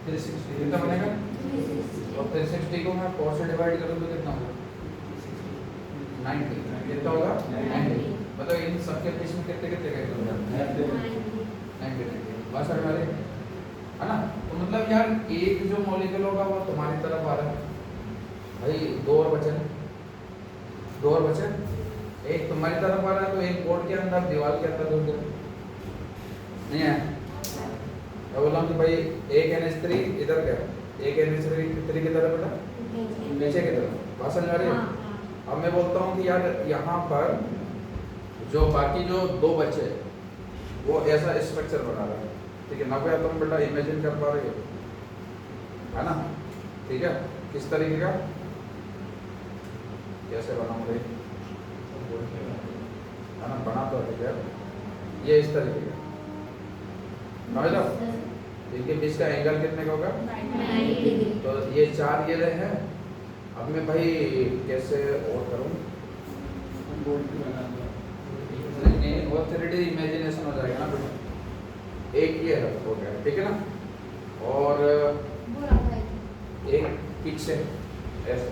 360, कितना बनेगा, और 360 को मैं 4 से डिवाइड करूँ तो कितना होगा, 90, कितना होगा 90। मतलब इन सबके बीच में कितने कितने का एंगल होगा, 90, बस हमारे, है ना। तो मतलब यार एक जो मॉलिक्यूल होगा वो तुम्हारी तरफ आ रहा है भाई, दो और बचे, एक तुम्हारी तरफ आ रहा है तो एक बोर्ड के अंदर, दीवार के अंदर ढूंढ नहीं है। मैं बोला कि भाई एक NH3 इधर गया, एक NH3 की तरफ बेटा नीचे की तरफ, बात समझ आ रही है। अब मैं बोलता हूँ कि यार यहाँ पर जो बाकी जो दो बचे वो ऐसा स्ट्रक्चर बना रहा है, ठीक है। नव्या तुम बेटा इमेजिन कर पा रहे हो, है ना, ठीक है। किस तरीके का, कैसे बनाऊंगे, है ना, बना तो ठीक है, ये इस तरीके का नव्या, इनके बीच का एंगल कितने का होगा, 90 डिग्री। तो ये 4 ये रहे हैं। अब मैं भाई कैसे और करूँ, नहीं वो 3D इमेजिनेशन हो जाएगा ना बेटा। एक ये हो गया, ठीक है ना, और एक पीछे ऐसे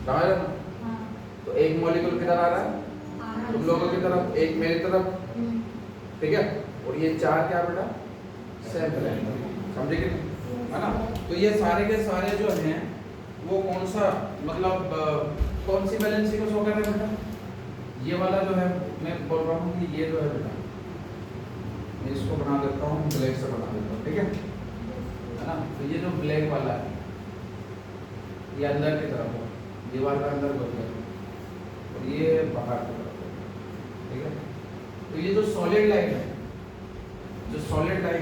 समझ रहे ना। तो एक मॉलिक्यूल किधर आ रहा है, तुम लोगों की तरफ, एक मेरी तरफ, ठीक है, और ये 4 क्या बेटा, सेम प्लेन, समझे कि नहीं, है ना। तो ये सारे के सारे जो हैं वो कौन सा, मतलब कौन सी वैलेंसी को शो कर रहे हैं बेटा, ये वाला जो है, मैं बोल रहा हूँ कि ये जो है बेटा, मैं इसको बना देता हूँ, ब्लैक से बना देता हूँ, ठीक है ना। तो ये जो ब्लैक वाला है ये अंदर की तरफ है, दीवार का अंदर घुस गया, और ये बाहर की तरफ है, ठीक है। तो ये जो सॉलिड लाइन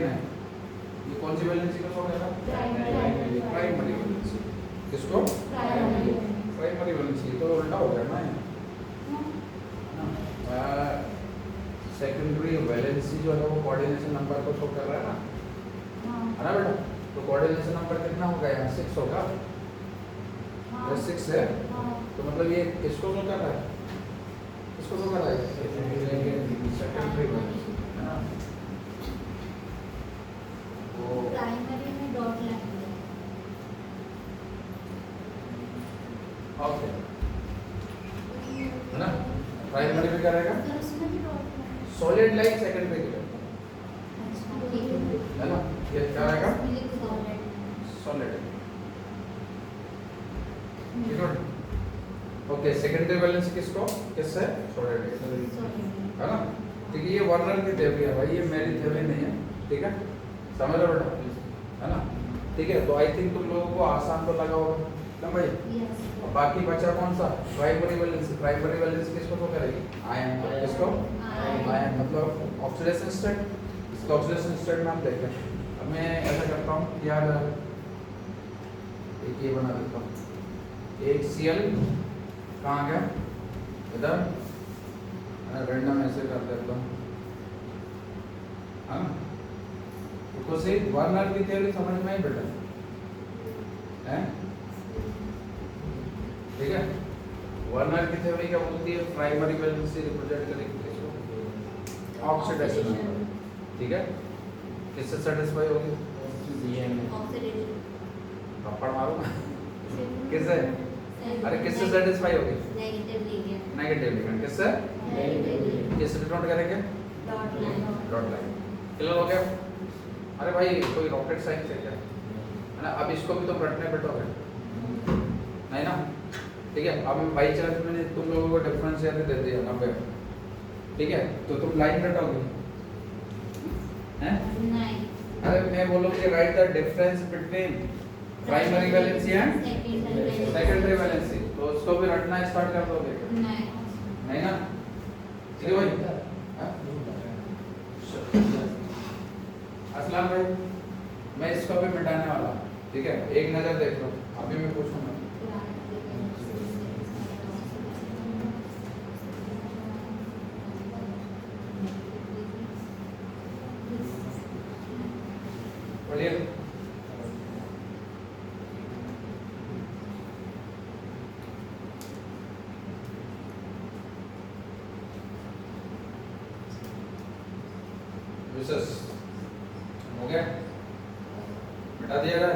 है, ये कौन सी वैलेंसी का शो करेगा, प्राइमरी वैलेंसी। किसको, प्राइमरी वैलेंसी। तो उल्टा हो गया ना, सेकेंडरी वैलेंसी जो है वो कोऑर्डिनेशन नंबर को शो कर रहा है ना, है ना बेटा। तो कोऑर्डिनेशन नंबर कितना होगा, यहाँ 6 होगा, 6 है, तो मतलब ये किसको शो कर रहा है, किसको शो कर रहा है, सेकेंडरी वैलेंसी, है ना। वो प्राइमरी में डॉट लगेगा, ओके, है ना। प्राइमरी में क्या रहेगा, उसमें भी डॉट सॉलिड लाइन सेकेंडरी की, है ना। ये क्या रहेगा, सॉलिड, ओके। सेकेंडरी वैलेंसी किसको, किससे, सॉलिड, है ना। ठीक है, ये वर्नर की थ्योरी है भाई, ये मेरी थ्योरी नहीं है, ठीक है, समझ लो बेटा, है ना। ठीक है, तो आई थिंक तुम लोगों को आसान तो लगा होगा ना भाई। और बाकी बचा कौन सा, प्राइमरी वैलेंसी। प्राइमरी वैलेंसी किसको शो करेगी, आयन, किसको, आयन, मतलब ऑक्सीडेशन स्टेट। इसका ऑक्सीडेशन स्टेट नाम देखते हैं। अब मैं ऐसा करता हूँ यार, एक ये बना देता हूँ, एक Cl कहाँ गया, इधर, रैंडम ऐसे कर देता हूँ, है ना। तो से वर्नर की थ्योरी समझ में आई बेटा, है, ठीक है। वर्नर की थ्योरी क्या बोलती है, प्राइमरी वैलेंसी रिप्रेजेंट करेगी किसको, ऑक्सीडेशन, ठीक है। किससे सेटिस्फाई होगी, थप्पड़ मारो किससे, अरे किससे सेटिस्फाई होगी, नेगेटिव लिगेंड, किससे, किससे डिनोट करेंगे, डॉट लाइन क्लियर हो गया। अरे भाई कोई रॉकेट साइंस है क्या, है ना। अब इसको भी तुम रटने बैठोगे नहीं ना, ठीक है। अब बाई चांस मैंने तुम लोगों को डिफरेंस याद दे दिया 90, ठीक है, तो तुम लाइन रटोगे हैं। नहीं, अरे मैं बोलूँगी right the difference between primary valency and secondary valency, तो उसको भी रटना स्टार्ट कर दोगे नहीं ना, ठीक है भाई। हाँ? असलम भाई मैं इसको भी मिटाने वाला हूँ, ठीक है, एक नज़र देख लो, अभी मैं पूछूंगा। बोलिए। विशेष हो गया, मिटा दिया गया।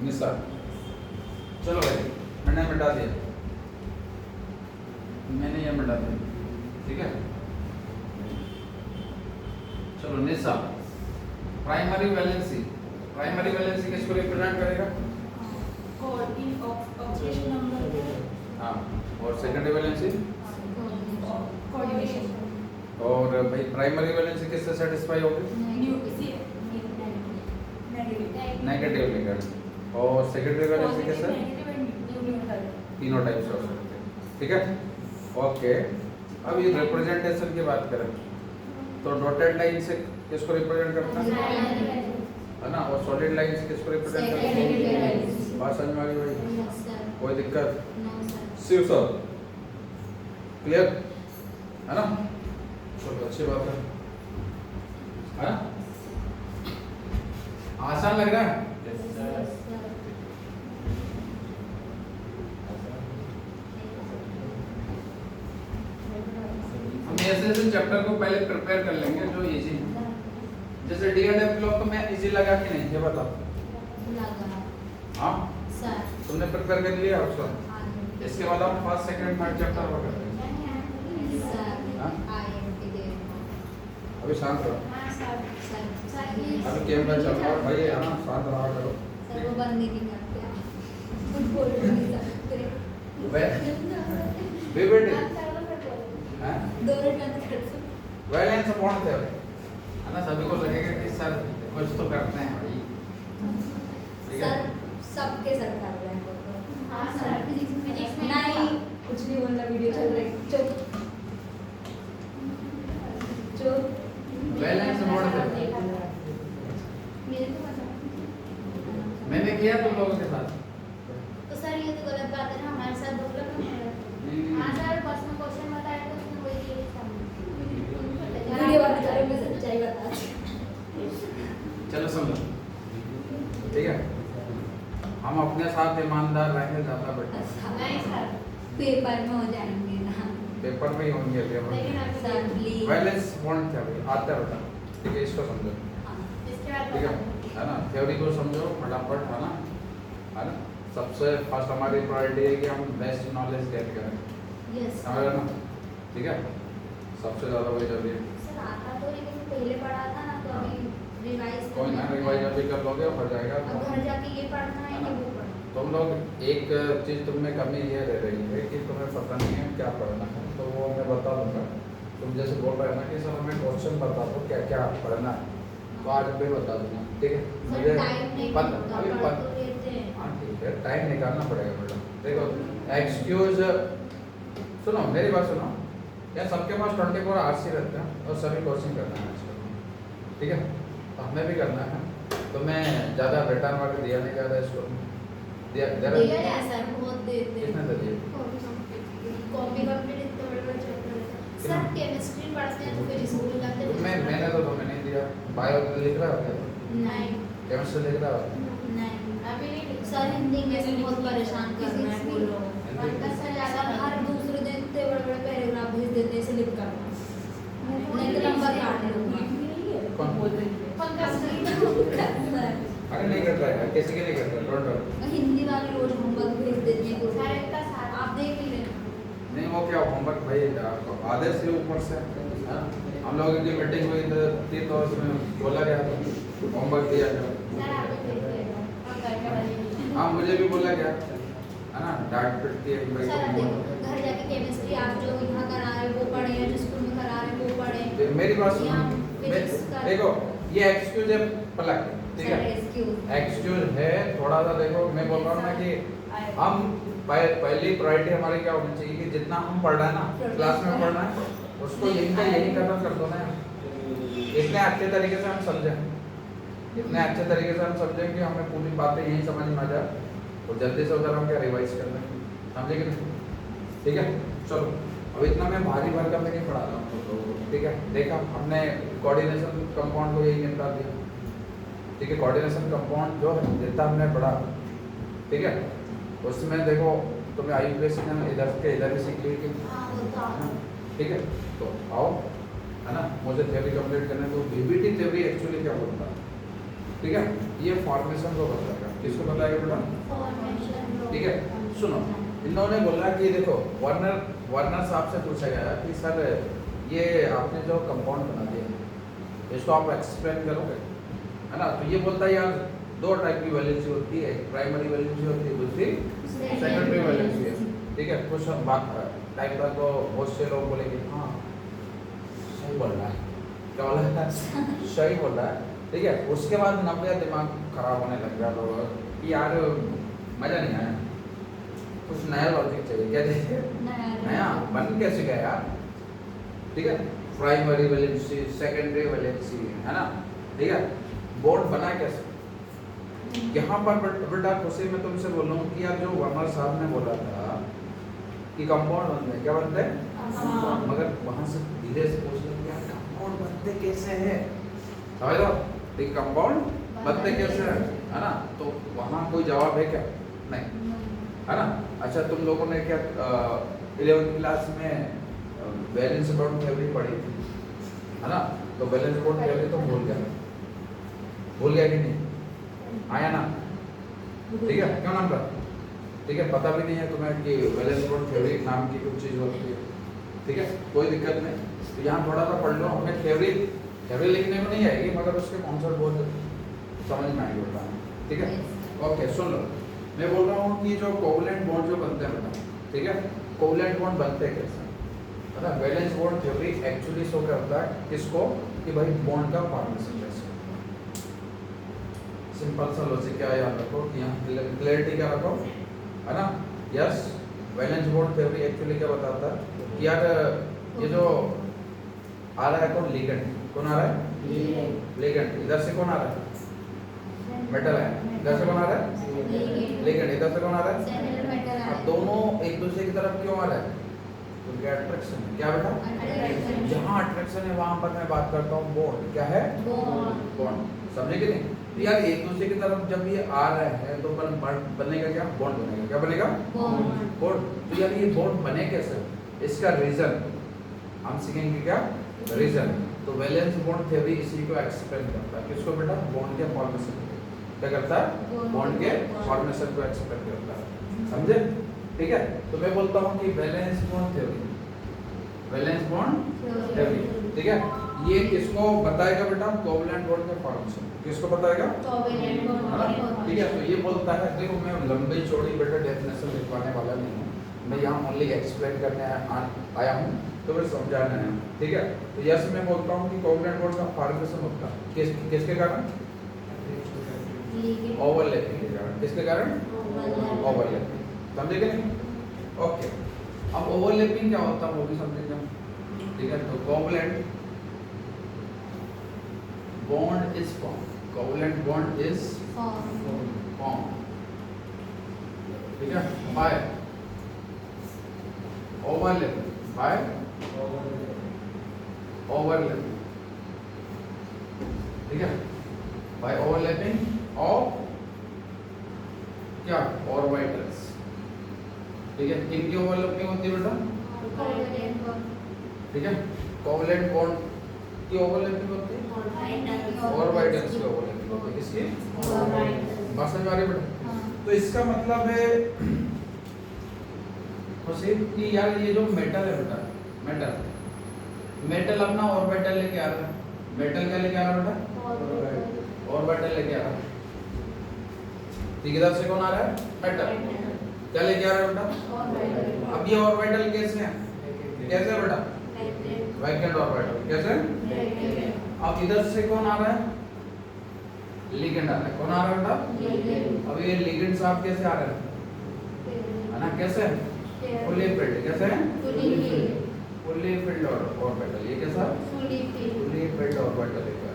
निशा चलो भाई मैंने मिटा दिया, मैंने ये मिटा दिया, ठीक है। चलो निशा प्राइमरी वैलेंसी, प्राइमरी वैलेंसी किसको रिप्रेजेंट करेगा? हाँ, और सेकेंडरी वैलेंसी और भाई प्राइमरी वैलेंसी किससे सेटिस्फाई होगी? Negative ligand. और सेकेंडरी वैलेंसी किससे? तीनों टाइप से हो सकते हैं, ठीक है, ओके। अब ये रिप्रेजेंटेशन की बात करें तो डॉटेड लाइन से किसको रिप्रेजेंट करता है ना, और सॉलिड लाइन से किसको रिप्रेजेंट करता है? बात समझ में आ गई भाई, कोई दिक्कत? शिव सर क्लियर है ना, चलो अच्छी बात है ना, आसान लग रहा है। हम ऐसे चैप्टर को पहले प्रिपेयर कर लेंगे जो इजी, जैसे डीएडएफ ब्लॉक को मैं इजी लगा कि नहीं ये बताओ। हाँ तुमने प्रिपेयर कर लिया उसको, इसके बाद हम फर्स्ट सेकंड थर्ड चैप्टर को करते हैं। अभी शांत रहो, अभी कैमरा चल रहा है भाई, है ना, शांत रहा करो। सर वो बंद नहीं करते, कुछ बोल नहीं सकते। वे बेटे हैं दोनों बंद करते। वैलेंस अपॉन थे है ना, सभी को लगेगा कि सर कुछ तो करते हैं भाई, ठीक है। सर सबके सर कर रहे हैं। हाँ सर, फिजिक्स में नहीं कुछ नहीं बोलना, वीडियो चल रही, चुप चुप। वैलेंस अपॉन थे मेरे को पता मैंने किया तुम लोगों के साथ। तो सर ये तो गलत बात है ना, हमारे साथ दो लोग हैं। हाँ सर, बस में क्वेश्चन बताया तो उसने वही दिए सब। वीडियो बंद करो, मैं सच्चाई बता। चलो सुन लो, ठीक है, हम अपने साथ ईमानदार रहेंगे ज़्यादा बेटर। नहीं सर, पेपर में हो जाएंगे ना, पेपर में ही होंगे लेकिन पेपर। अभी सर प्लीज। वैलेंस बॉन्ड क्या भाई आता है बेटा, ठीक है, इसको समझो, इसके बाद ठीक है, बताओ। है ना, थ्योरी को समझो फटाफट, है ना। सबसे फर्स्ट हमारी प्रायोरिटी है कि हम बेस्ट नॉलेज गेट करें, यस समझ रहे ना, ठीक है, सबसे ज़्यादा वही जरूरी है। सर आता तो लेकिन पहले पढ़ा था ना, तो अभी रिवाइज कोई ना, रिवाइज अभी कर लोगे हो जाएगा। अब घर जाके ये पढ़ना है कि वो पढ़ना। तुम लोग एक चीज़ तुम में कमी ये रह रही है कि तुम्हें पता नहीं है क्या पढ़ना है, तो वो मैं बता दूंगा। तुम जैसे बोल रहे हो ना कि सर हमें क्वेश्चन बता दो क्या क्या पढ़ना है, तो आज मैं बता दूंगा, ठीक है। सर टाइम नहीं पता होता, अभी पढ़ पता, तो लेते हैं। हाँ ठीक है, टाइम निकालना पड़ेगा बेटा। देखो एक्सक्यूज, सुनो मेरी बात सुनो, यार सबके पास 24 आवर्स ही रहते हैं और सभी कोचिंग करना है आजकल, ठीक है, तो हमें भी करना है। तो मैं ज़्यादा रिटर्न वाले दिया नहीं ज़्यादा इसको दिया दिया है सर, बहुत देते हैं। कितने दे दिए? कॉपी कंप्लीट इतने बड़े चैप्टर है सर। केमिस्ट्री पढ़ते हैं तो फिर स्कूल जाते हैं। मैंने तो तुम्हें नहीं दिया। बायो लिख रहा हो क्या? नहीं केमिस्ट्री लिख रहा हो? नहीं अभी नहीं सर हिंदी में भी बहुत परेशान कर रहे हैं बोलो। पंकज सर ज्यादा सर हर दूसरे दिन इतने बड़े बड़े पैराग्राफ भेज देते हैं, इसे लिख कर नहीं तो नंबर काट लूंगा। पंकज सर अरे नहीं कर रहा है, किसी के नहीं कर रहा, डोंट वरी। हिंदी वाले रोज होमवर्क भेज होमवर्क भाई आधे से ऊपर से हाँ? हम लोगों की मीटिंग हुई थी तो उसमें बोला गया था होमवर्क दिया गया। सर आपने भेज दिया हम करने वाले नहीं। हाँ मुझे भी बोला गया है ना, डांट पिटती है कि भाई सर अब तुम देखो घर जाके केमिस्ट्री आप जो यहाँ करा रहे हो वो पढ़े या जो स्कूल में करा रहे हो वो पढ़े। मेरी बात सुनो, यहाँ physics का- देखो ये एक्सक्यूज है पलक, ठीक सर है excuse। एक्सक्यूज है थोड़ा सा। देखो मैं बोल रहा हूँ ना कि हम पहली प्रायोरिटी हमारी क्या होनी चाहिए कि जितना हम पढ़ रहे हैं ना क्लास में पढ़ रहे हैं उसको यही का यही खत्म कर दो ना यार। इतने अच्छे तरीके से हम समझें, इतने अच्छे तरीके से हम समझें कि हमें पूरी बातें यही समझ में आ जाए और जल्दी से उधर हम क्या रिवाइज कर लें, समझे कि नहीं? ठीक है चलो अब इतना मैं भारी भर का मैं नहीं पढ़ा रहा हूँ तो ठीक है। देखा हमने कोऑर्डिनेशन कंपाउंड को यही निपटा दिया, ठीक है। कोऑर्डिनेशन कंपाउंड जो है जितना हमने पढ़ा, ठीक है, उसमें देखो तुम्हें आईयूपीएससी ने इधर के इधर ही सीख ली कि हाँ वो तो आप ठीक है। तो आओ है ना, मुझे थ्योरी कंप्लीट करने तो बीबीटी थ्योरी एक्चुअली क्या बोलता है, ठीक है। ये फॉर्मेशन को बताएगा, किसको बताएगा बेटा, फॉर्मेशन ठीक है। सुनो इन्होंने बोला कि देखो वर्नर साहब से पूछा गया कि सर ये आपने जो कंपाउंड बना दिया इसको आप एक्सप्लेन करोगे, है ना। तो ये बोलता है यार दो टाइप की वैलेंसी होती है, एक प्राइमरी वैलेंसी होती है, दूसरी सेकेंडरी वैलेंसी है, ठीक है। कुछ बात टाइप का तो बहुत से लोग बोलेंगे हाँ सही बोल रहा है, क्या बोल रहा है सही बोल रहा है, ठीक है। उसके बाद नब्बे दिमाग खराब होने लग गया लोगों कि यार मज़ा नहीं आया, कुछ नया लॉजिक चाहिए, क्या चाहिए नया, बन कैसे गया यार, ठीक है। प्राइमरी वैलेंसी सेकेंडरी वैलेंसी है ना, ठीक है। बोर्ड बना कैसे, यहाँ पर बेटा खुशी में तुमसे बोलूँ कि यार जो वर्नर साहब ने बोला था कि कंपाउंड बनते हैं, क्या बनते हैं, मगर वहाँ से धीरे से पूछ लें यार कंपाउंड बनते कैसे हैं, समझ लो, ठीक, कंपाउंड बनते कैसे हैं, है ना। तो वहाँ कोई जवाब है क्या, नहीं, है ना। अच्छा तुम लोगों ने क्या 11th क्लास में वैलेंस बॉन्ड थ्योरी पढ़ी थी, है ना। तो वैलेंस बॉन्ड थ्योरी तो भूल गया कि नहीं, आया ना, ठीक है, क्यों नाम रहा, ठीक है। पता भी नहीं है तुम्हें कि वैलेंस बॉन्ड थ्योरी नाम की कुछ चीज़ होती है, ठीक है, कोई दिक्कत नहीं। तो यहाँ थोड़ा सा पढ़ लो, हमें थ्योरी लिखने में नहीं आएगी मगर उसके कॉन्सेप्ट बहुत समझ में आएगी बेटा, ठीक है। ओके सुन लो, मैं बोल रहा हूँ कि जो कोवलेंट बॉन्ड जो बनते हैं बेटा, ठीक है, कोवलेंट बॉन्ड बनते हैं कैसे, है ना। Valence bond theory actually show करता है किसको कि भाई बॉन्ड का फॉर्मेशन कैसे, सिंपल सा लॉजिक क्या याद रखो कि यहाँ क्लैरिटी क्या रखो, है ना। Yes valence bond theory actually क्या बताता है कि यार ये जो आ रहा है कौन, लिगेंड, कौन आ रहा है, लिगेंड, इधर से कौन आ रहा है, मेटल है, इधर से कौन आ रहा है, लिगेंड, इधर से कौन आ रहा है। अब दोनों एक दूसरे की तरफ क्यों आ रहा है, क्योंकि अट्रैक्शन है, क्या बेटा, जहाँ अट्रैक्शन है वहाँ पर मैं बात करता हूँ बॉन्ड, क्या है बॉन्ड, समझे कि नहीं। तो यार एक दूसरे की तरफ जब ये आ रहे हैं तो बनेगा क्या, बॉन्ड बनेगा, क्या बनेगा, बॉन्ड। तो यार ये बॉन्ड बने कैसे, इसका रीजन हम सीखेंगे, क्या रीजन। तो वैलेंस बॉन्ड थ्योरी इसी को एक्सप्लेन करता है, किसको बेटा, बॉन्ड के फॉर्मेशन, क्या करता है, बॉन्ड के फॉर्मेशन को एक्सप्लेन करता है, समझे, ठीक है। तो मैं बोलता हूँ कि valence bond theory, valence bond theory, ठीक है, ये किसको बताएगा बेटा, कोवलेंट बॉन्ड के फॉर्मेशन, किसको बताएगा, है ना, ठीक है। तो ये बोलता है, देखो मैं लंबी चौड़ी बेटा डेफिनेशन लिखवाने वाला नहीं हूँ, मैं यहाँ ओनली एक्सप्लेन करने आया हूँ, तो मैं समझाना है, ठीक है। तो यस मैं बोलता हूँ कि कोवलेंट बॉन्ड का फॉर्मेशन होता है किसके कारण, ओवरलैपिंग के कारण, किसके कारण, ओवरलैपिंग, समझे कि नहीं, ओके। अब ओवरलैपिंग क्या होता है वो भी समझेंगे हम, ठीक है। तो covalent bond is form, covalent bond is form, ठीक है, बाय ओवरलैपिंग, बाय ओवरलैपिंग, ठीक है, बाय ओवरलैपिंग ऑफ क्या ऑर्बिटल्स, ठीक है। किनकी ओवरलैपिंग होती है बेटा, ठीक है, कोवलेंट बॉन्ड की ओवरलैपिंग होती है, ऑर्बिटल्स की ओवरलैपिंग होती है, किसकी, बात समझ आ रही है बेटा। तो इसका मतलब है तो सिर्फ कि यार ये जो मेटल है बेटा, मेटल अपना ऑर्बिटल लेके आ रहा है। मेटल क्या लेके आ रहा है बेटा? ऑर्बिटल लेके आ रहा है। ठीक, इधर से कौन आ रहा है? मेटल। क्या लेके आ रहा है बेटा? अब ये ऑर्बिटल कैसे है? कैसे है बेटा? Vacant orbital. कैसे? अब इधर से कौन आ रहा है? लिगेंड आ रहा है। कौन आ रहा है बेटा? अब ये लिगेंड साहब कैसे आ रहे हैं? है ना, कैसे? Fully filled. कैसे है? Fully filled orbital. ये कैसा? फुली फिल्ड ऑर्बिटल है।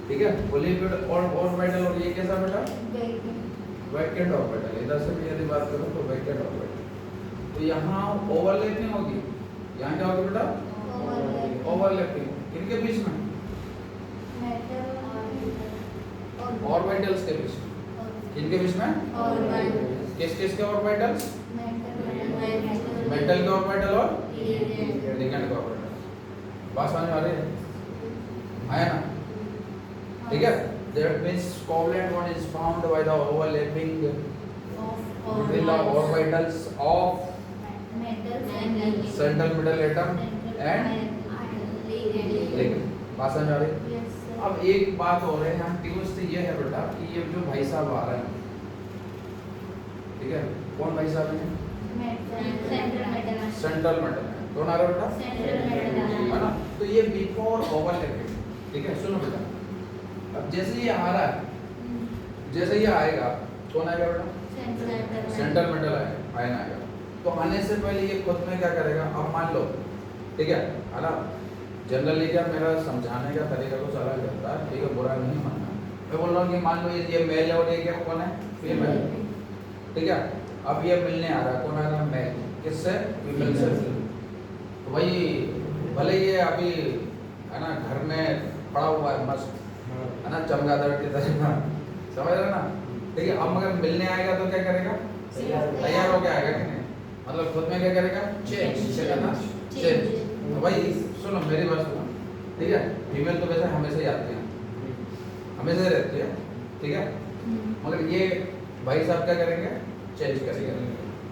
ठीक है, फुली फिल्ड ऑर्बिटल। और ये कैसा बेटा? Vacant orbital. इधर से भी यदि बात करूं तो वैकेंट ऑर्बिटल। तो यहाँ ओवरलैपिंग होगी। यहाँ क्या होगी बेटा? ओवरलैपिंग। किनके बीच में? ऑर्बिटल्स के बीच में। किनके बीच में? किस किस के ऑर्बिटल्स? मेटल के ऑर्बिटल और लिगेंड के ऑर्बिटल। बात समझ में आ रही है? आया ना? ठीक है, that means covalent bond is formed by the overlapping between the orbitals of central metal atom and ligand। बात समझ में आ रही है? अब एक बात और है यहाँ, ट्विस्ट ये है बेटा कि ये जो भाई साहब आ रहे हैं, ठीक है, कौन भाई साहब हैं? सेंट्रल मेटल है। कौन आ रहा है बेटा? है ना? तो ये बिफोर ओवरलैपिंग। ठीक है, सुनो बेटा, अब जैसे ये आ रहा है, जैसे ये आएगा कौन आएगा बेटा? सेंट्रल मेटल आयन आएगा। तो आने से पहले ये खुद में क्या करेगा? अब मान लो, ठीक है ना, जनरली क्या मेरा समझाने का तरीका कुछ अलग रहता है, ठीक है, बुरा नहीं मानना। मैं बोल रहा हूँ कि मान लो ये मेल है और ये क्या कौन है? फीमेल। ठीक है, अब ये मिलने आ रहा है। कौन आ रहा है? मेल। किससे? फीमेल से। तो भाई भले ये अभी है ना घर में पड़ा हुआ है मस्त, है ना, चमगादड़ की तरह, समझ रहे ना? ठीक है, अब मगर मिलने आएगा तो क्या करेगा? तैयार होके आएगा कि नहीं? मतलब खुद में क्या करेगा? चेंज। तो भाई सुनो, मेरी बात सुनो, ठीक है, फीमेल तो वैसे हमेशा ही आती है, हमेशा ही रहती है, ठीक है, मगर ये भाई साहब क्या करेंगे? चेंज करेंगे।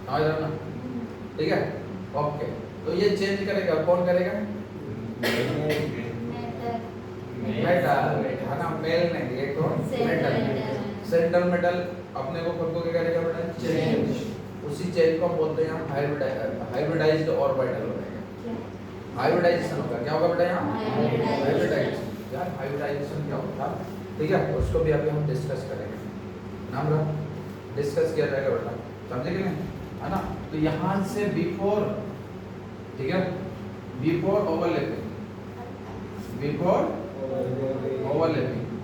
समझ रहे ना? ठीक है, ओके। तो ये चेंज करेगा, कौन करेगा? मेटल, है ना, मेल नहीं, ये कौन? मेटल। सेंट्रल मेटल अपने को खुद को क्या करेगा बेटा? चेंज। उसी चेंज को हम बोलते हैं हाइब्रिडाइज्ड ऑर्बिटल हो जाएगा। हाइब्रिडाइजेशन होगा। क्या होगा बेटा यहाँ? हाइब्रिडाइजेशन। यार हाइब्रिडाइजेशन क्या होता है? ठीक है, उसको भी अभी हम डिस्कस करेंगे। नाम रहा डिस्कस किया जाएगा बेटा, समझे कि नहीं? है ना? तो यहाँ से बिफोर, ठीक है, बिफोर ओवरलैपिंग,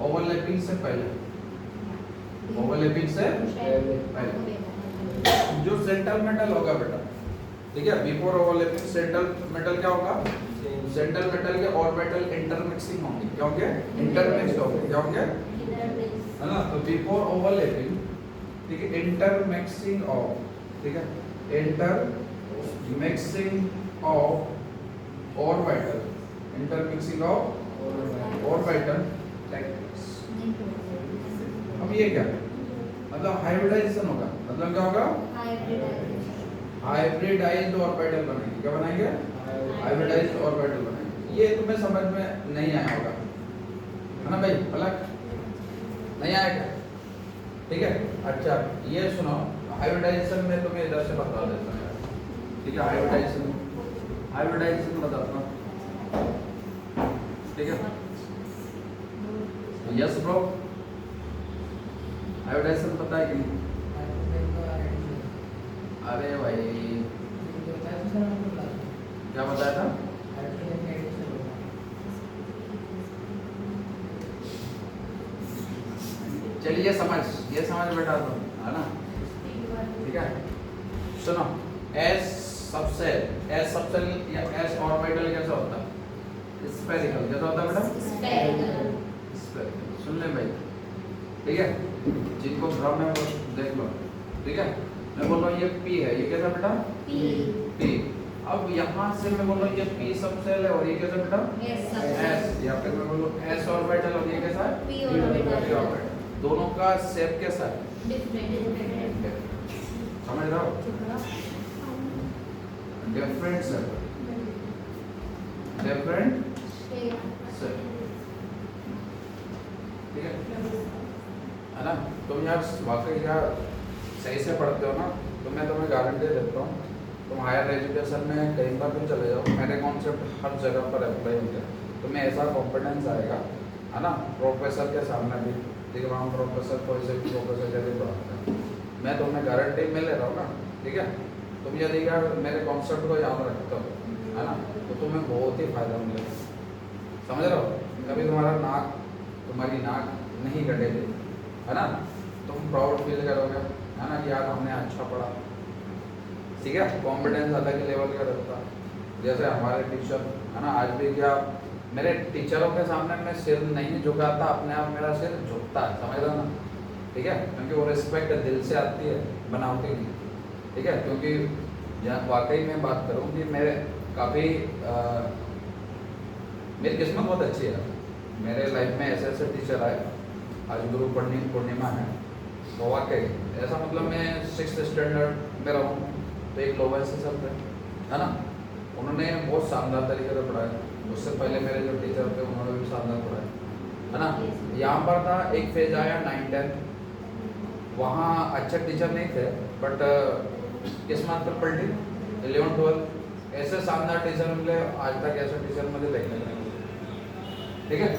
ओवरलैपिंग से पहले, जो सेंट्रल मेटल होगा बेटा, ठीक है, बिफोर ओवरलैपिंग सेंट्रल मेटल क्या होगा? सेंट्रल मेटल के ऑर्बिटल इंटरमिक्सिंग होंगे। क्या होंगे? इंटरमिक्स्ड होंगे। क्या होंगे? है ना? तो बिफोर ओवरलैपिंग, ठीक है, इंटरमिक्सिंग ऑफ, ठीक है, intermixing of orbital, intermixing of orbital techniques. अब ये क्या है? मतलब हाइब्रिडाइजेशन होगा। मतलब क्या होगा? हाइब्रिडाइज्ड ऑर्बिटल बनेंगे। क्या बनाएंगे? हाइब्रिडाइज्ड ऑर्बिटल बनाएंगे। ये तुम्हें समझ में नहीं आया होगा, है ना भाई? पलक नहीं आएगा? ठीक है, अच्छा ये सुनो, हाइब्रिडाइजेशन में तुम्हें इधर से बता देता हूँ, ठीक है, हाइब्रिडाइजेशन बताता हूँ, ठीक है, यस ब्रो, हाइब्रिडाइजेशन पता है कि नहीं? अरे भाई क्या बताया था? चलिए ये समझ बैठा तो, है ना? ठीक है, सुनो, एस सबसेल या एस ऑर्बिटल कैसा होता है? स्फेरिकल। कैसा होता है बेटा? स्फेरिकल। सुन ले भाई, ठीक है, जिनको भ्रम है वो देख लो, ठीक है। मैं बोल रहा हूँ ये P है, ये कैसा बेटा? P। अब यहाँ से मैं बोल रहा हूँ ये P सबसेल है और ये कैसा बेटा? S। या फिर मैं बोलूँ S ऑर्बिटल और ये कैसा है? P orbital. दोनों का शेप कैसा है? डिफरेंट। समझ रहे हो? डिफरेंट सर्कल, डिफरेंट सर्कल, ठीक है ना। तुम यार वाकई यार सही से पढ़ते हो ना, तो मैं तुम्हें गारंटी देता हूँ तुम हायर एजुकेशन में कहीं पर भी चले जाओ, मेरे कॉन्सेप्ट हर जगह पर अप्लाई होते हैं, तुम्हें ऐसा कॉन्फिडेंस आएगा है ना। प्रोफेसर के सामने भी ठीक है, वहाँ प्रोफेसर कोई से भी प्रोफेसर जैसे पढ़ाते हैं, मैं तुम्हें गारंटी में ले रहा हूँ ना, ठीक है। तुम यदि यार मेरे कॉन्सेप्ट को याद रखते हो है ना, तो तुम्हें बहुत ही फायदा मिलेगा, समझ रहे हो। कभी तुम्हारी नाक नहीं कटेगी है ना, तुम प्राउड फील करोगे है ना कि यार हमने अच्छा पढ़ा, ठीक है। कॉन्फिडेंस अलग लेवल का रहता है। जैसे हमारे टीचर है ना, आज भी क्या मेरे टीचरों के सामने मैं सिर नहीं झुकाता, अपने आप मेरा सिर झुकता है, समझ रहे हो ना, ठीक है। क्योंकि वो रिस्पेक्ट दिल से आती है, बनावटी नहीं, ठीक है। क्योंकि वाकई में बात करूँ कि मेरे काफ़ी मेरी किस्मत बहुत अच्छी है, मेरे लाइफ में ऐसे ऐसे टीचर आए, आज गुरु पूर्णिमा है, तो वाकई ऐसा मतलब मैं 6th स्टैंडर्ड में रहूँ तो एक लोअर से सब है ना, उन्होंने बहुत शानदार तरीके से पढ़ाया। उससे पहले मेरे जो टीचर थे उन्होंने भी शानदार पढ़ाया है ना। यहाँ पर था एक फेज आया 9-10, वहाँ अच्छे टीचर नहीं थे, बट किस्मत पर पलटी 11-12 ऐसे शानदार टीचर मिले, आज तक ऐसे टीचर मुझे देखने को नहीं मिले, ठीक है।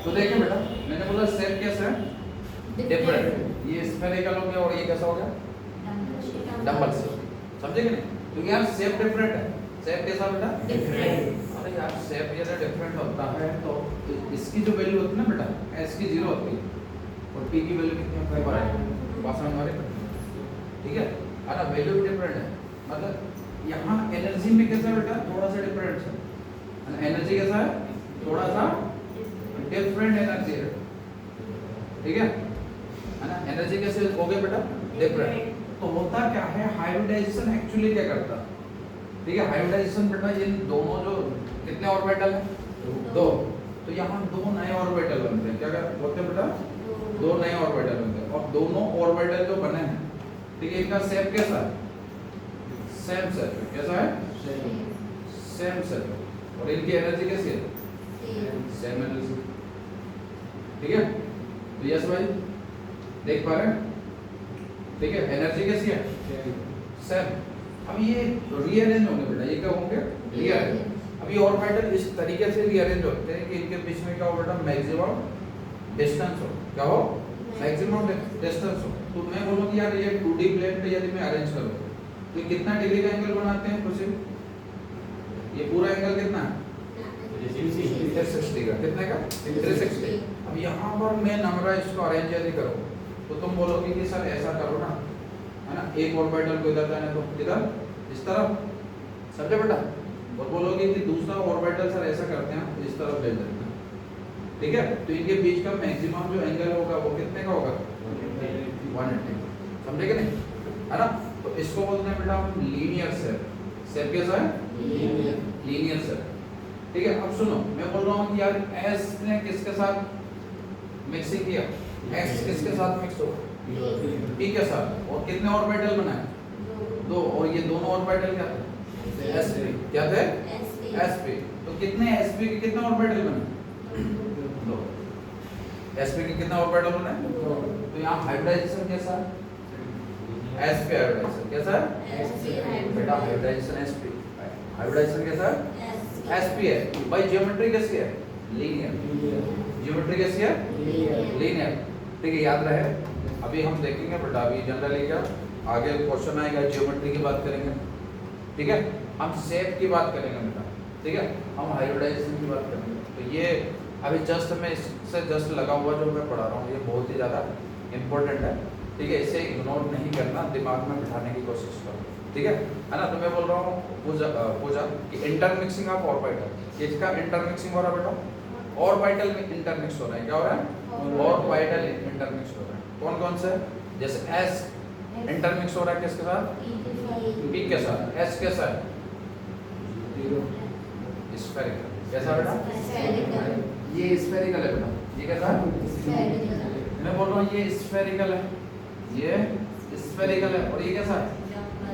तो देखिए बेटा, मैंने बोला शेप कैसा है, डिफरेंट, ये स्फेरिकल हो गया और ये कैसा हो गया, डबल शेप, समझे कि नहीं। तो यार शेप डिफरेंट है, शेप कैसा बेटा, डिफरेंट। अरे यार शेप ये डिफरेंट होता है तो इसकी जो वैल्यू होती है ना बेटा, एस की 0 होती है और पी की वैल्यू कितनी होती है, ठीक है ना, वैल्यू डिफरेंट है। मतलब यहाँ एनर्जी में कैसा बेटा, थोड़ा सा डिफरेंट है, एनर्जी कैसा है, थोड़ा सा डिफरेंट एनर्जी है, ठीक है ना। एनर्जी कैसे हो गया बेटा, डिफरेंट। तो होता क्या है, हाइब्रिडाइजेशन एक्चुअली क्या करता है, ठीक है। हाइब्रिडाइजेशन बेटा ये दोनों जो कितने ऑर्बिटल हैं, 2, तो यहाँ 2 नए ऑर्बिटल बनते हैं, क्या बोलते हैं बेटा, 2 नए ऑर्बिटल बनते हैं, और दोनों ऑर्बिटल जो बने हैं, ठीक है, इनका शेप कैसा है, सेम शेप, कैसा है, सेम शेप, और इनकी एनर्जी कैसी है, सेम एनर्जी, ठीक है। तो यस भाई देख पा रहे हैं, ठीक है, एनर्जी कैसी है, सेम। अब ये रीअरेंज होंगे बेटा, ये क्या होंगे, रीअरेंज। अब ये ऑर्बिटल इस तरीके से रीअरेंज होते हैं कि इनके बीच में क्या हो बेटा, मैक्सिमम डिस्टेंस हो, क्या हो, मैक्सिमम डिस्टेंस हो। तो मैं बोलूँ कि यार ये 2D प्लेन पे यदि मैं अरेंज करूँ तो ये कितना डिग्री का एंगल बनाते हैं खुशी, ये पूरा एंगल कितना है, 360 का, कितने का, 360। अब यहाँ पर मैं नंबर इसको अरेंज यदि करूँ तो तुम बोलोगे कि सर ऐसा करो ना, है ना, एक ऑर्बिटल को इधर जाने दो, इधर इस तरफ, समझे बेटा, और बोलोगे कि दूसरा ऑर्बिटल सर ऐसा करते हैं इस तरफ भेज देते हैं, ठीक है। तो इनके बीच का मैक्सिमम जो एंगल होगा वो कितने का होगा, 180, समझे कि नहीं, है ना। तो इसको बोलते हैं बेटा हम लीनियर शेप, शेप कैसा है, लीनियर शेप, ठीक है। अब सुनो, मैं बोल रहा हूँ कि यार एस ने किसके साथ मिक्सिंग किया, एक्स किसके साथ मिक्स हुआ, पी के साथ, और कितने ऑर्बिटल बनाए, 2, और ये दोनों ऑर्बिटल क्या थे, sp, क्या थे, sp। तो कितने sp के कितने ऑर्बिटल बने, 2, sp के कितने ऑर्बिटल बने, 2। तो यहाँ हाइब्रिडाइजेशन कैसा है, sp हाइब्रिडाइजेशन कैसा है बेटा, हाइब्रिडाइजेशन sp, हाइब्रिडाइजेशन कैसा है, sp है भाई। ज्योमेट्री कैसी है, लीनियर, ज्योमेट्री कैसी है, लीनियर, ठीक है, याद रहे। अभी हम देखेंगे बेटा, अभी जनरली क्या आगे क्वेश्चन आएगा, ज्योमेट्री की बात करेंगे, ठीक है, हम शेप की बात करेंगे बेटा, ठीक है, हम हाइब्रिडाइजेशन की बात करेंगे। तो ये अभी जस्ट मैं इससे जस्ट लगा हुआ जो मैं पढ़ा रहा हूँ, ये बहुत ही ज़्यादा इंपॉर्टेंट है, ठीक है, इसे इग्नोर नहीं करना, दिमाग में बिठाने की कोशिश करो, ठीक है ना। तो मैं बोल रहा हूँ पूजा कि इंटरमिक्सिंग ऑफ ऑर्बिटल, इसका इंटरमिक्सिंग हो रहा है बेटा, ऑर्बिटल में इंटरमिक्स हो रहा है, क्या हो रहा है, ऑर्बिटल इंटरमिक्स हो रहा है। कौन कौन से, जैसे एस इंटरमिक्स हो रहा है किसके साथ, पी के साथ, एस कैसा है, स्फेरिकल, कैसा बेटा, ये स्फेरिकल है बेटा, ये कैसा है, मैं बोल रहा हूँ ये स्फेरिकल है, ये स्फेरिकल है, और ये कैसा है,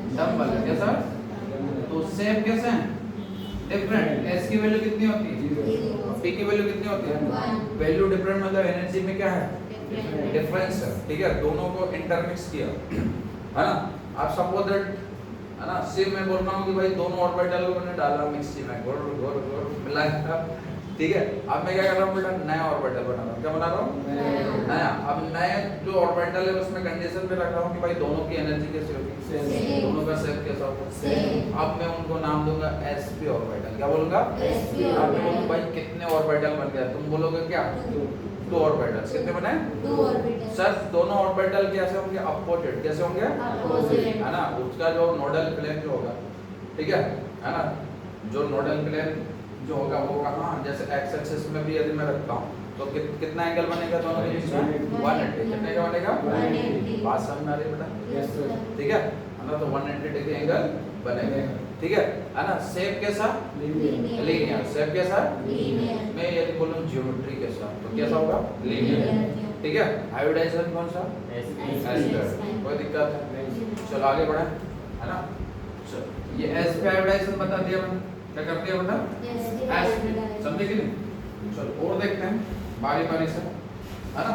डम्बल है, कैसा तो सेम कैसे हैं? डिफरेंट। एस की वैल्यू कितनी होती है? पी की वैल्यू कितनी होती है? वैल्यू डिफरेंट मतलब एनर्जी में क्या है? डिफरेंस है। ठीक है, दोनों को इंटरमिक्स किया है ना। आप सपोज दैट है ना, सेम मैं बोल रहा हूँ कि भाई दोनों ऑर्बिटल को मैंने डाला मिक्सी में, गोल गोल गोल मिलाया। ठीक है, अब मैं क्या कर रहा हूँ बेटा, नया ऑर्बिटल बना रहा हूँ। क्या बना रहा हूँ? नया। अब नए जो ऑर्बिटल है उसमें कंडीशन पे रख रहा हूँ कि भाई दोनों की एनर्जी कैसी होगी, दोनों का शेप कैसा होगा। अब मैं उनको नाम दूंगा sp ऑर्बिटल। क्या बोलूंगा? sp अब मैं बोलूँ भाई कितने ऑर्बिटल बन गए, तुम बोलोगे क्या? 2 ऑर्बिटल्स। कितने बने? 2 ऑर्बिटल। सर दोनों ऑर्बिटल कैसे होंगे? अपोजिट। कैसे होंगे? अपोजिट। है ना, उसका जो नोडल प्लेन जो होगा, ठीक है ना, जो नोडल प्लेन जो होगा वो कहाँ, जैसे एक्स एक्सिस में भी यदि मैं रखता हूँ तो कितना एंगल बनेगा दोनों के बीच में? 180। कितने का बनेगा? 180। बात समझ में आ रही है बेटा? Yes, sir. ठीक है ना, तो 180 डिग्री एंगल बनेगा। ठीक है ना, शेप कैसा? लीनियर। शेप कैसा? लीनियर। मैं यदि बोलूं ज्योमेट्री के साथ तो कैसा होगा? लीनियर। ठीक है, हाइब्रिडाइजेशन कौन सा? एस्पेक्ट। कोई दिक्कत है? चलो आगे बढ़े, है ना। चलो ये एस पे हाइब्रिडाइजेशन बता दिया मैंने, क्या कर दिया बेटा? एस। समझे कि नहीं? चलो और देखते हैं बारी बारी से, है ना।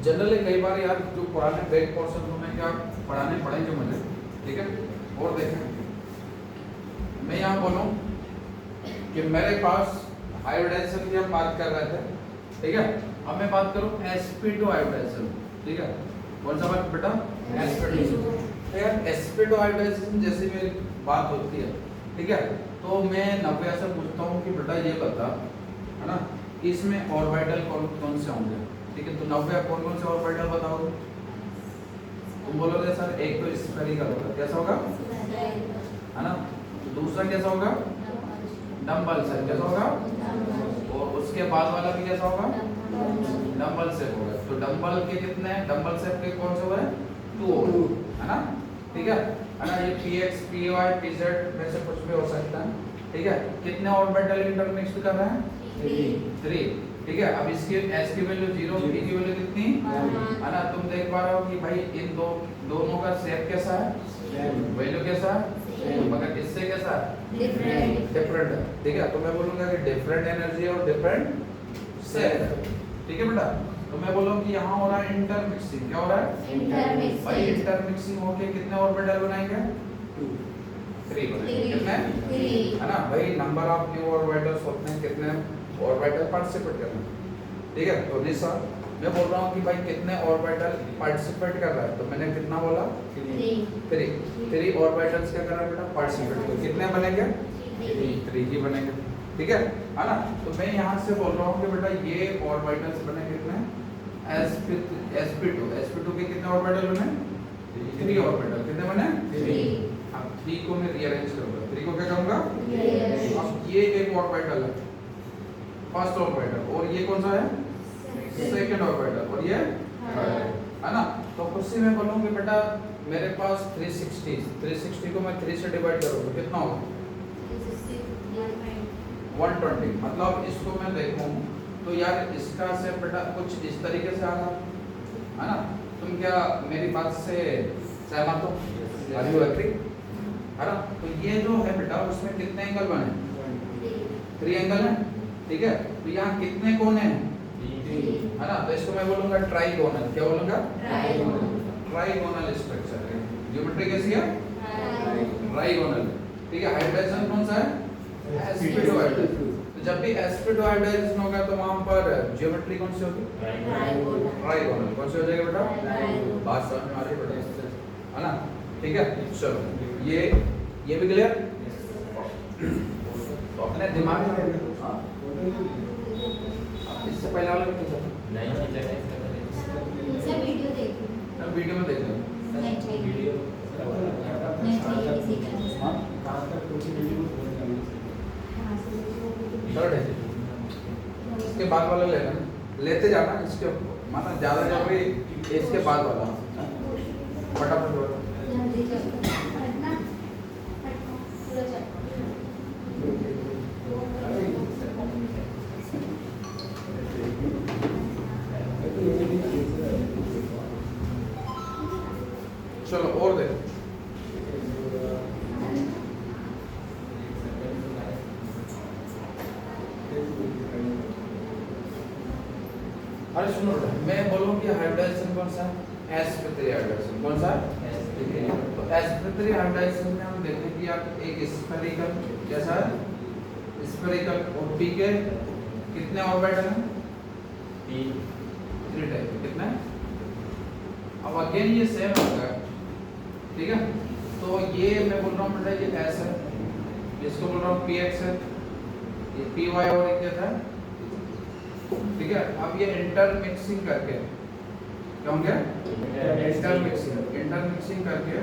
जनरली कई बार यार जो पुराने बैक पोर्शन में क्या पढ़ाने पड़ेंगे मुझे, ठीक है। और देखें, मैं यहाँ बोलूँ कि मेरे पास हाइब्रिडाइजेशन की हम बात कर रहे थे, ठीक है। अब मैं बात करूँ sp2 हाइब्रिडाइजेशन, ठीक है। कौन सा बात बेटा? sp2। तो यार sp2 हाइब्रिडाइजेशन जैसी मेरी बात होती है, ठीक है, तो मैं नव्या से पूछता हूँ कि बेटा ये बता, है ना, इसमें ऑर्बिटल कौन से होंगे? ठीक है, तो नव्या कौन से ऑर्बिटल बताओगे? तुम बोलोगे सर एक तो स्फेरिकल होगा, कैसा होगा? है ना। दूसरा कैसा होगा? Dumbbell shape. कैसा होगा? और उसके बाद वाला भी कैसा होगा? डंबल शेप होगा। तो डंबल के कितने हैं? डंबल शेप के कौन से हो रहे हैं? 2, है ना। ठीक है ना, ये px py pz में से कुछ भी हो सकता है। ठीक है, कितने ऑर्बिटल इंटरमिक्स कर रहे हैं? 3। ठीक है, अब इसकी s की वैल्यू 0, p की वैल्यू कितनी, है ना। तुम देख पा रहे हो कि भाई इन दोनों का शेप कैसा है, वैल्यू कैसा है, मगर इससे कैसा है? डिफरेंट है। ठीक है, तो मैं बोलूंगा कि डिफरेंट एनर्जी और डिफरेंट शेप। ठीक है बेटा, तो मैं बोलूँ कि यहाँ हो रहा है इंटरमिक्सिंग। क्या हो रहा है? भाई इंटरमिक्सिंग होके कितने ऑर्बिटल बनाएंगे? 3 बनाएंगे। कितने? है ना भाई, नंबर ऑफ न्यू ऑर्बिटल्स होते हैं, कितने ऑर्बिटल पार्टिसिपेट करना। ठीक है, तो निशा मैं बोल रहा हूँ कि भाई कितने ऑर्बिटल पार्टिसिपेट कर रहा है, तो मैंने कितना बोला? 3 ऑर्बिटल्स क्या कर रहा है बेटा? पार्टिसिपेट। तो कितने बनेंगे? 3 ही बनेंगे। ठीक है ना। तो मैं यहाँ से बोल रहा हूँ कि बेटा ये ऑर्बिटल्स बने कितने? sp2 के कितने ऑर्बिटल बने? 3 ऑर्बिटल। कितने बने? 3। अब 3 को मैं रीअरेंज करूंगा। 3 को क्या करूंगा? अब ये एक ऑर्बिटल है, फर्स्ट ऑर्बिटल, और ये कौन सा है? सेकंड ऑर्बिटल, और ये है ना। तो उसी में बोलूँगी बेटा मेरे पास 360 को मैं 3 से डिवाइड करूँगा, कितना होगा? 120। मतलब इसको मैं देखूँ तो यार इसका से बेटा कुछ इस तरीके से आ रहा है ना। तुम क्या मेरी बात से सहमत हो? Are you agree? है ना। तो ये जो है बेटा उसमें कितने एंगल बने? 3 एंगल है। ठीक है, तो यहाँ कितने कोण हैं? 3, है ना। तो इसको मैं बोलूँगा ट्राइगोनल। क्या बोलूँगा? ट्राइगोनल स्ट्रक्चर है। ज्योमेट्री कैसी है? ट्राइगोनल। ठीक है, हाइब्रिडाइजेशन कौन सा है? sp2 hybridisation. तो जब भी sp2 हाइब्रिडाइजेशन होगा तो वहाँ पर ज्योमेट्री कौन सी होगी? ट्राइगोनल। कौन सी हो जाएगी बेटा? बात समझ में आ रही है बेटा, है ना। ठीक है, चलो ये भी क्लियर। तो अपने दिमाग में इससे पहले वाला कैसा था? वीडियो में देख लो। इसके बाद वाला लेना, लेते जाना। इसके माना ज्यादा जरूरी इसके बाद वाला फटाफट वाला। चलो और देखो, सुनो बेटा, मैं बोलूं कि हाइब्रिडाइजेशन कौन सा sp3 हाइब्रिडाइजेशन कौन सा तो sp3 हाइब्रिडाइजेशन में हम देखते हैं कि आप एक स्फेरिकल जैसा स्फेरिकल और p के कितने ऑर्बिटल हैं 3 टाइप कितने अब अगेन ये सेम होगा ठीक है तो ये मैं बोल रहा हूँ बेटा ये s है इसको बोल रहा हूँ px है ये py और ये क्या था ठीक है अब ये इंटरमिक्सिंग करके क्या होंगे इंटरमिक्सिंग करके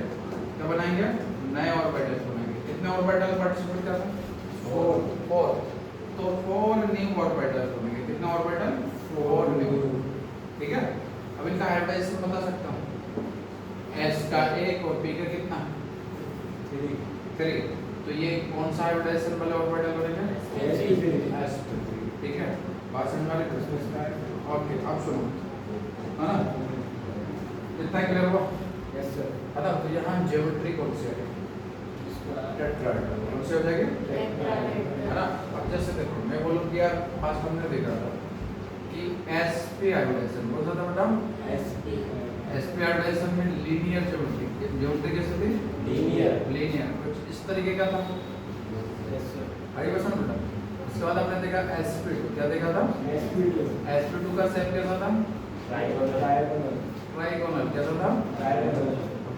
क्या बनाएंगे नए ऑर्बिटल्स बनाएंगे कितने ऑर्बिटल पार्टिसिपेट कर रहे हैं 4 तो 4 न्यू ऑर्बिटल्स बनेंगे कितने ऑर्बिटल 4 न्यू ठीक है अब इनका हाइब्रिडाइजेशन बता सकता हूँ s का 1 और p का कितना 3 तो ये कौन सा हाइब्रिडाइजेशन वाला ऑर्बिटल बनेगा sp3 ठीक है बात समझ में आ रही है ओके अब सुनो है ना इतना क्लियर हुआ यस सर है ना तो यहाँ ज्योमेट्री कौन सी है टेट्राहेड्रल कौन सी हो जाएगी है ना अब जैसे देखो मैं बोलूँ कि यार फास्ट हमने देखा था कि sp हाइब्रिडाइजेशन कौन सा था मैडम sp हाइब्रिडाइजेशन में लीनियर ज्योमेट्री कैसे थी लीनियर कुछ इस तरीके का था यस सर आगे बसन बेटा उसके बाद हमने देखा sp2 क्या देखा था sp2 का शेप कैसा था ट्राइगोनल कैसा था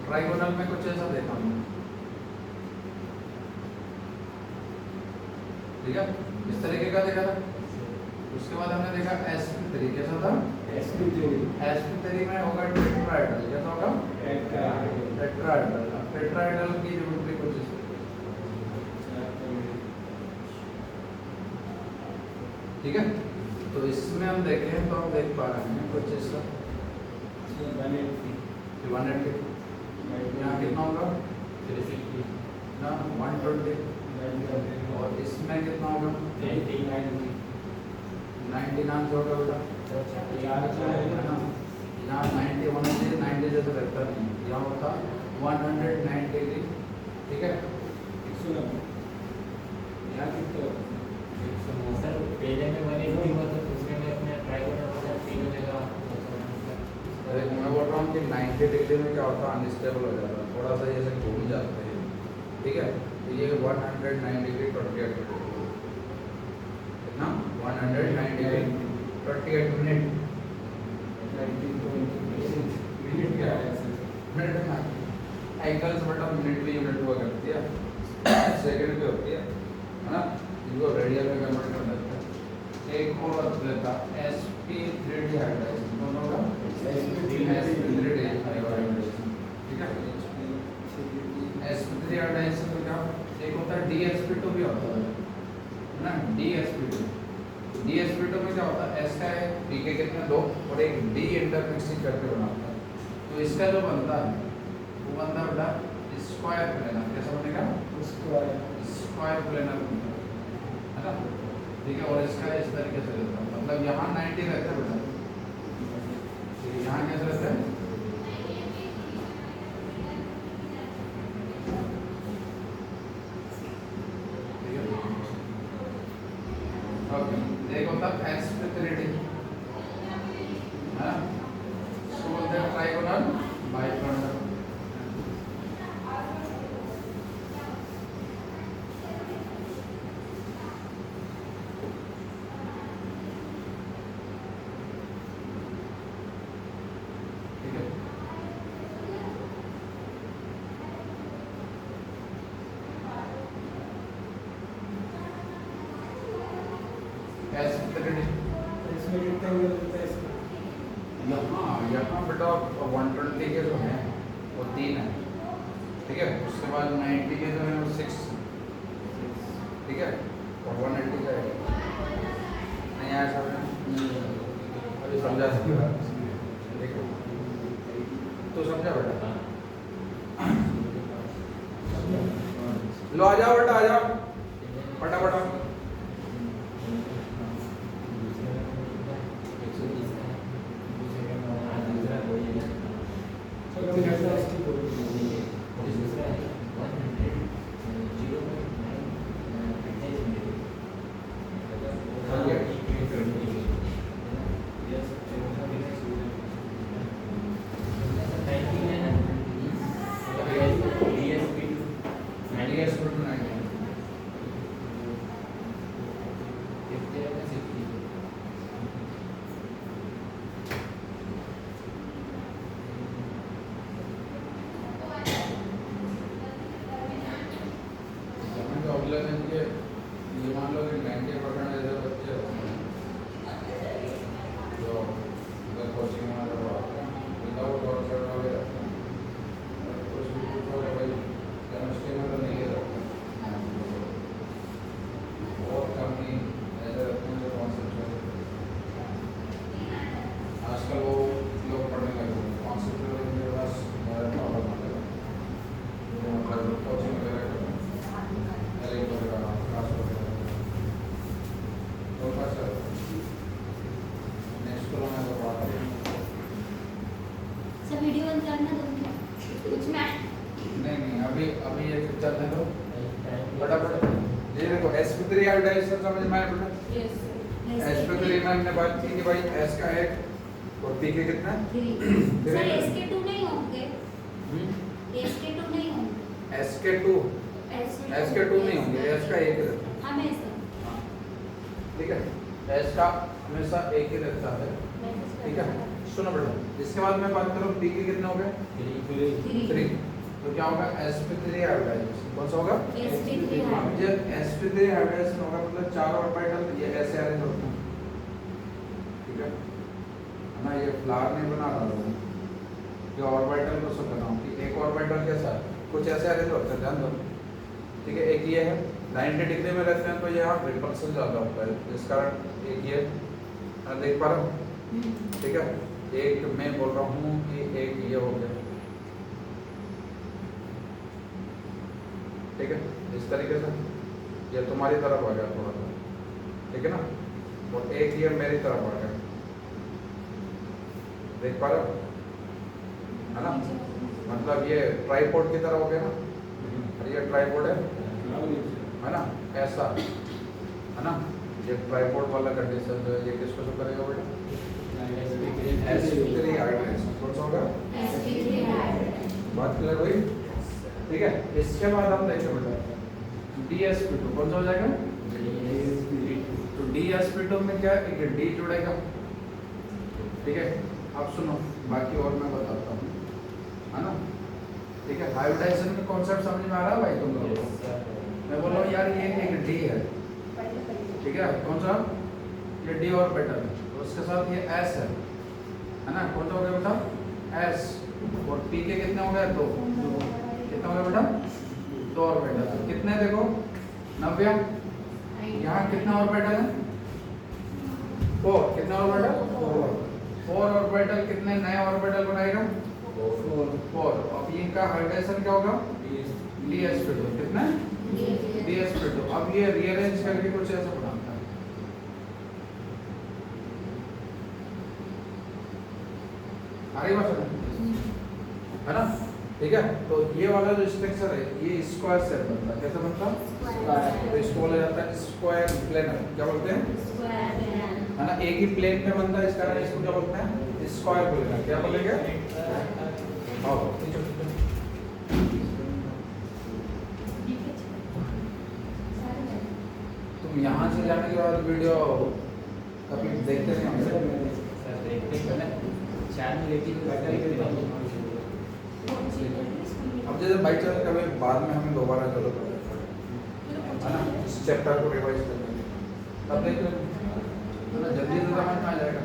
ट्राइगोनल में कुछ ऐसा देखा हमने ठीक है इस तरीके का देखा था उसके बाद हमने देखा sp3 कैसा था sp3 में होगा टेट्राहेड्रल कैसा होगा टेट्राहेड्रल टेट्राहेड्रल की ज्योमेट्री कुछ इस ठीक है तो इसमें हम देखें तो हम देख पा रहे हैं कुछ इसका 180 यहाँ कितना होगा ना 120 और इसमें कितना होगा 99 होगा बेटा यहाँ 90 होना चाहिए 90 जैसा लगता नहीं यहाँ होता 190 डिग्री ठीक है यहाँ कितना सर पहले में मैंने नहीं हुआ तो दूसरे में अपने ट्राइगोनल वाला तीन जगह अरे मैं बोल रहा हूँ कि 90 डिग्री में क्या होता है अनस्टेबल हो जाता है थोड़ा सा जैसे घूम जाते हैं ठीक है तो ये 109 डिग्री 28 कितना 109 डिग्री 28 मिनट मिनट क्या है सर मिनट में एंगल्स बटा मिनट में यूनिट हुआ करती है सेकंड पे होती है ना इनको रेडियल में कन्वर्ट कर देते हैं एक और रहता sp3d हाइब्रिडाइजेशन कौन होगा sp3d हाइब्रिडाइजेशन ठीक है sp3 हाइब्रिडाइजेशन तो क्या एक होता है dsp2 भी होता है ना dsp2 में क्या होता है s का है p के कितने दो और एक d इंटरमिक्सिंग करके बनाता है तो इसका जो बनता है वो बनता है बेटा स्क्वायर प्लेनर कैसा बनेगा स्क्वायर प्लेनर बनता है ना ठीक है और इसका इस तरीके से रहता है मतलब यहाँ 90 रहता है बेटा यहाँ कैसे रहता है ओके एक होता है sp3d है ना इसको बोलते हैं ट्राइगोनल बाइफ्रंटल इसमें कितना एंगल होता है इसका यहाँ बेटा 120 के जो हैं वो 3 है ठीक है उसके बाद 90 के जो है वो 6 ठीक है और 180 का है नहीं आया समझ अभी समझा देखो तो समझा बेटा लो आ जाओ बेटा आ जाओ फटाफट नहीं नहीं अभी अभी ये चलने दो फटाफट। ये देखो sp3 हाइब्रिडाइजेशन समझ में आया बेटा? यस sp3 में हमने बात की कि भाई s का 1 और p के कितना है? 3 सर SK2 नहीं होंगे, हम्म, SK2 नहीं होंगे, sk2 नहीं होंगे, s का 1 रहता है। हमेशा हाँ, ठीक है, s का हमेशा 1 ही रहता है। ठीक है, सुनो बेटा, इसके बाद मैं बात करूँ p के कितने हो गए? 3। तो क्या होगा? sp3 hybridisation. कौन सा होगा? SK3 हाँ, ये sp3 हाइब्रिडाइजेशन होगा, मतलब 4 ऑर्बिटल ये ऐसे अरेंज होते हैं। ठीक है ना, ये फ्लावर नहीं बना रहा हूँ, ये ऑर्बिटल को सब बनाऊँ कि एक ऑर्बिटल के साथ कुछ ऐसे अरेंज होते हैं, ध्यान दो। ठीक है, एक ये है 90 डिग्री में रहते हैं, तो यहाँ रिपल्सन ज़्यादा होता है, जिस कारण एक ये देख पा रहा हूँ। ठीक है, एक मैं बोल रहा हूँ कि एक ये हो गया। ठीक है, इस तरीके से ये तुम्हारी तरफ आ गया थोड़ा सा, ठीक है ना, और एक ये मेरी तरफ आ गया, देख पा रहे हो, है ना? मतलब ये ट्राइपॉड की तरह हो गया ना, और ये ट्राइपॉड है ना, ऐसा है ना, ये ट्राइपॉड वाला कंडीशन जो है, ये किसको शो करेगा बेटा? sp3 hybridisation. कौन सा होगा? SK3 hybridisation. बात क्लियर हुई? ठीक है, इसके बाद हम देखें बेटा dsp2। कौन सा हो जाएगा? तो dsp2 में क्या है? एक d जुड़ेगा। ठीक है, अब सुनो, बाकी और मैं बताता हूँ, है ना? ठीक है, हाइब्रिडाइजेशन का कॉन्सेप्ट समझ में आ रहा है भाई तुम लोगों को? मैं बोल रहा हूँ यार ये एक d है, ठीक है, कौन सा? ये d ऑर्बिटल है, तो उसके साथ ये s है ना? कौन सा हो गया बेटा? s। और p के कितने हो गए? 2। कितना हो गया बेटा? 2 ऑर्बिटल। कितने देखो? 90। यहाँ कितना ऑर्बिटल है? 4। कितना ऑर्बिटल? 4 ऑर्बिटल। कितने नए ऑर्बिटल बनाएगा? 4। अब इनका हाइब्रिडाइजेशन क्या होगा? dsp2। कितना? dsp2। अब ये रीअरेंज करके कुछ ऐसा बनाता है, आगे बात है ना? ठीक है, तो ये वाला जो स्ट्रक्चर है ये स्क्वायर शेप बनता है। कैसे बनता है? तो इसको बोला जाता है स्क्वायर प्लेनर। क्या बोलते हैं? है ना, एक ही प्लेन पे बनता है, इस कारण इसको क्या बोलते हैं? Square planar. क्या बोलेंगे? आओ तुम यहाँ से जाने के बाद वीडियो कभी देखते नहीं होंगे? अब जैसे बाई चांस कभी बाद में हमें दोबारा जरूरत है ना इस चैप्टर को रिवाइज करने के, तब देख लेना ना, जल्दी से समझ में आ जाएगा।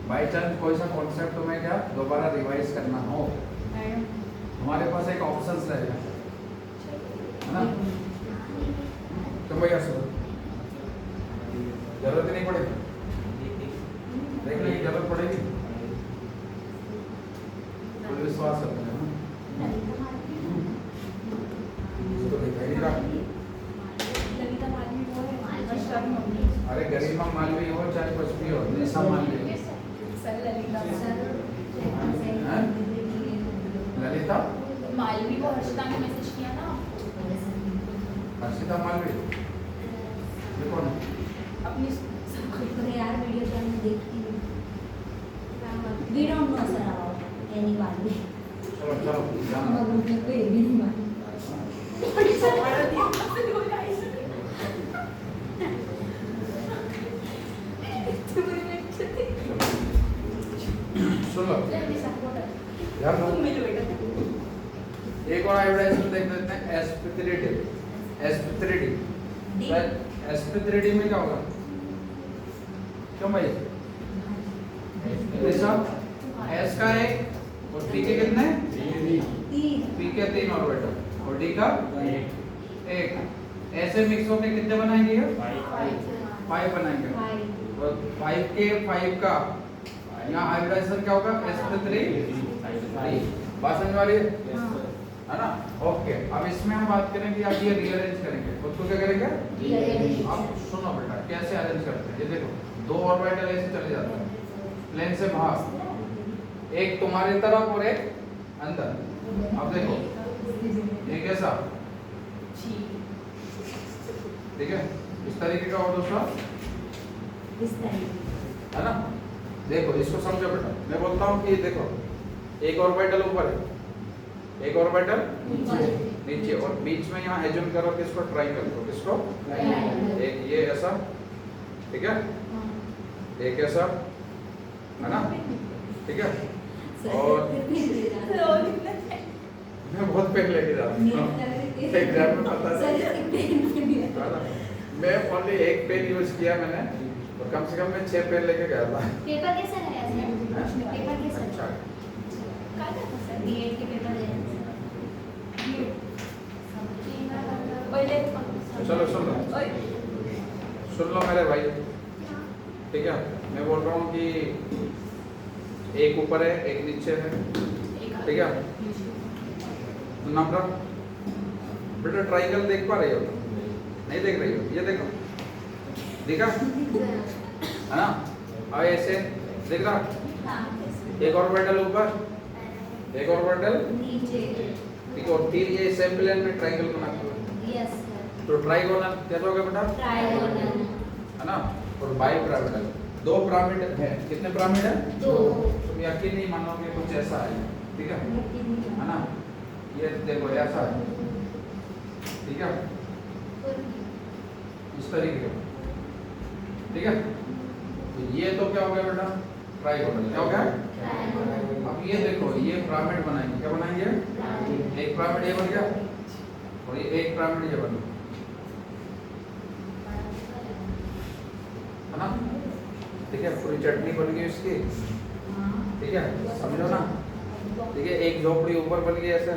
बाई चांस कोई सा कॉन्सेप्ट तुम्हें क्या दोबारा रिवाइज करना हो, हमारे पास एक ऑप्शन रहेगा, है ना? तुम भैया सुनो, जरूरत नहीं पड़ेगी, देख लो जरूरत पड़ेगी, विश्वास करते हैं ना, उसको दिखाई नहीं रहा। अरे गरिमा मालवी हो चाहे कुछ भी हो, निशा मालवी हो, ललिता मालवी को हर्षिता ने मैसेज किया ना, हर्षिता मालवी, ये कौन है? अपनी यार वीडियो तो हमने देखी है। We don't know sir about anybody. चलो चलो हम ध्यान लोग ने कोई भी नहीं माना। सुन लो ध्यान दो। एक और हाइब्रिडाइजेशन देख लेते हैं sp3d। sp3d sp3d में क्या होगा? क्यों भाई? s का 1 और p के कितने? p के 3 ऑर्बिटल और d का 1। ऐसे मिक्स होके कितने बनाएंगे? 5 बनाएंगे। और 5 के 5 का यहाँ हाइब्रिडाइजेशन क्या होगा? sp3 बात समझ वाली है ना? ओके, अब इसमें हम बात करेंगे, अब ये रीअरेंज करेंगे। खुद को क्या करेंगे? अब सुनो बेटा, कैसे अरेंज करते हैं? ये देखो, 2 ऑर्बिटल ऐसे चले जाते हैं प्लेन से बाहर, एक तुम्हारी तरफ और एक अंदर। अब देखो ये कैसा, ठीक है, इस तरीके का और दूसरा, इस तरीके है ना। देखो इसको समझो बेटा, मैं बोलता हूँ कि देखो एक ऑर्बिटल ऊपर है, एक ऑर्बिटल नीचे, और बीच में यहाँ एज्यूम करो कि इसको ट्रायंगल को, किसको, एक ये ऐसा, ठीक है, एक ऐसा, है ना, ठीक है। और मैं बहुत पेन लेके जा रहा हूँ एग्जाम में, पता है मैं ओनली एक पेन यूज किया मैंने, और कम से कम मैं 6 पेन लेके गया था। पेपर कैसा है सर? पेपर कैसा? अच्छा, काय करता सर? बीएड के पेपर दे पहिले चलो सुन लो मेरे भाई, ठीक है। मैं बोल रहा हूँ कि एक ऊपर है एक नीचे है, ठीक है। नाम रहा बेटा, ट्रायंगल देख पा रही हो? नहीं देख रही हो? ये देखो, देखा है ना। अब ऐसे देख रहा, एक ऑर्बिटल ऊपर, एक ऑर्बिटल नीचे, ठीक है, और 3 ये सेम प्लेन में ट्रायंगल बनाते हैं। यस सर, तो ट्राइगोनल कैसा होगा बेटा, ट्रायंगल, है ना। और बाई पिरामिडल, 2 पिरामिड है, कितने पिरामिड है? 2, तुम यकीन नहीं मानोगे, कुछ ऐसा है, ठीक है ना। ये देखो ऐसा है, ठीक है, इस तरीके का, ठीक है। तो ये तो क्या हो गया बेटा, ट्राइगोनल, क्या हो गया। अब ये देखो, ये पिरामिड बनाएंगे, क्या बनाएंगे, एक पिरामिड ये बन गया, और ये एक पिरामिड ये बन गया, है ना, ठीक है। पूरी चटनी बन गई इसकी, ठीक है, समझो ना, ठीक है। एक झोपड़ी ऊपर बन गई ऐसे,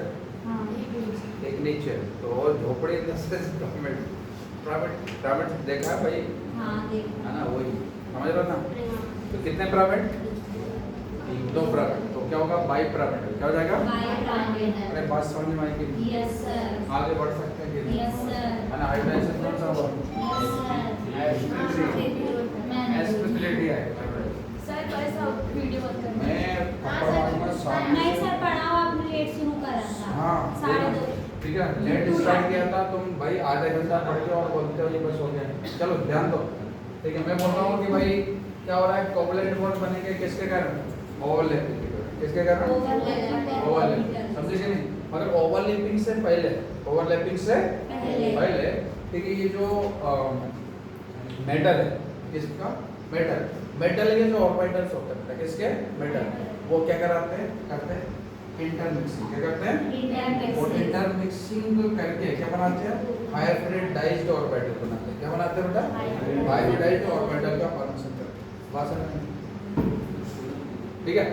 एक नीचे, तो झोपड़ी पिरामिड, पिरामिड देखा है भाई, हाँ देखो, है ना, वही समझ रहे हो ना। तो कितने पिरामिड, 2 पिरामिड, तो क्या होगा, बाई पिरामिड, क्या हो जाएगा। अरे बात समझ में आएगी, यस सर, आगे बढ़ सकते हैं कि नहीं? यस सर, है ना। हाइड्रेशन कौन सा होगा, एस्पिसिलिटी है। सर कैसा वीडियो बंद करना? मैं थप्पड़ मारूंगा सामने नहीं से। सर पढ़ाओ, आपने लेट शुरू करा था, हाँ 2:30, ठीक है, लेट स्टार्ट किया था तुम भाई, आधा घंटा पढ़ के और बोलते हो ये बस हो गया। चलो ध्यान दो, ठीक है। मैं बोल रहा हूँ कि भाई क्या हो रहा है, कोवलेंट बॉन्ड बनेंगे किसके कारण, ओवरलैपिंग, किसके कारण, ओवरलैपिंग, समझे कि नहीं। मगर ओवरलैपिंग से पहले, ओवरलैपिंग से पहले, ठीक है, ये जो मेटल है, किसका, मेटल, मेटल के जो ऑर्बिटल्स होते हैं, किसके, मेटल, वो क्या करते हैं, इंटरमिक्सिंग, क्या करते हैं, वो इंटरमिक्सिंग करके क्या बनाते हैं, हाइब्रिडाइज्ड ऑर्बिटल बनाते हैं। क्या बनाते हैं बेटा, हाइब्रिडाइज्ड ऑर्बिटल का फॉर्मेशन करते हैं, बात समझ में, ठीक है।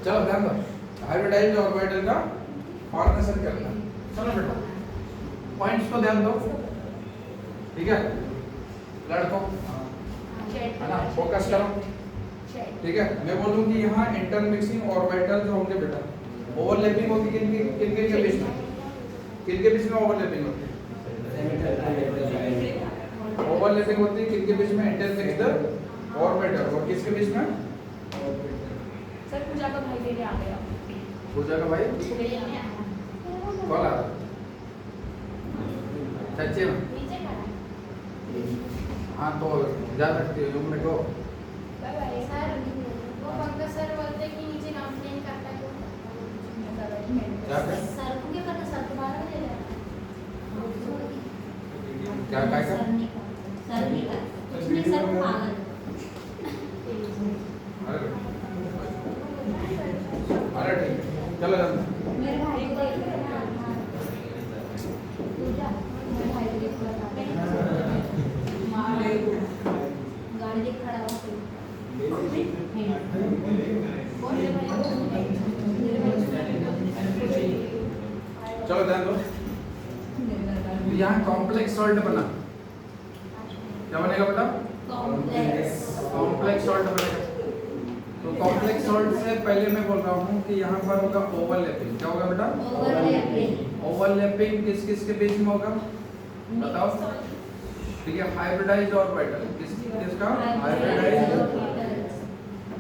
चलो ध्यान दो, हाइब्रिडाइज्ड ऑर्बिटल का फॉर्मेशन करना, चलो बेटा पॉइंट्स को ध्यान दो, ठीक है लड़कों, है ना, फोकस करो, ठीक है। मैं बोलूँ कि यहाँ इंटरमिक्सिंग ऑर्बिटल जो होंगे बेटा, ओवरलैपिंग होगी किनके किनके के बीच में, किनके बीच में ओवरलैपिंग होती है, ओवरलैपिंग होती है किनके बीच में, इंटरमिक्स्ड ऑर्बिटल, और किसके बीच में, सर पूजा का भाई लेने आ गया, पूजा का भाई कॉल आ रहा, सच्चे में, नीचे खड़ा हाँ तो याद रखती हो मेरे को। Bye bye sir. वो पंकज सर बोलते कि नीचे नाम चेंज करता है क्या कर, सर को क्या पता, सर तुम्हारा ले रहा क्या क्या सर नहीं करता, सर नहीं करता कुछ नहीं, सर पागल, अरे ठीक है, चलो चलो। मेरे भाई को देख रहा है, पूजा मेरे भाई को देख रहा है, गाड़ी देख खड़ा हो, चलो ध्यान दो, यहाँ कॉम्प्लेक्स सॉल्ट बना, क्या बनेगा बेटा, कॉम्प्लेक्स सॉल्ट बनेगा। तो कॉम्प्लेक्स सॉल्ट से पहले मैं बोल रहा हूँ कि यहाँ पर होगा ओवरलैपिंग, क्या होगा बेटा, ओवरलैपिंग किस किस के बीच में होगा बताओ, ठीक है। हाइब्रिडाइज्ड ऑर्बिटल, किसका,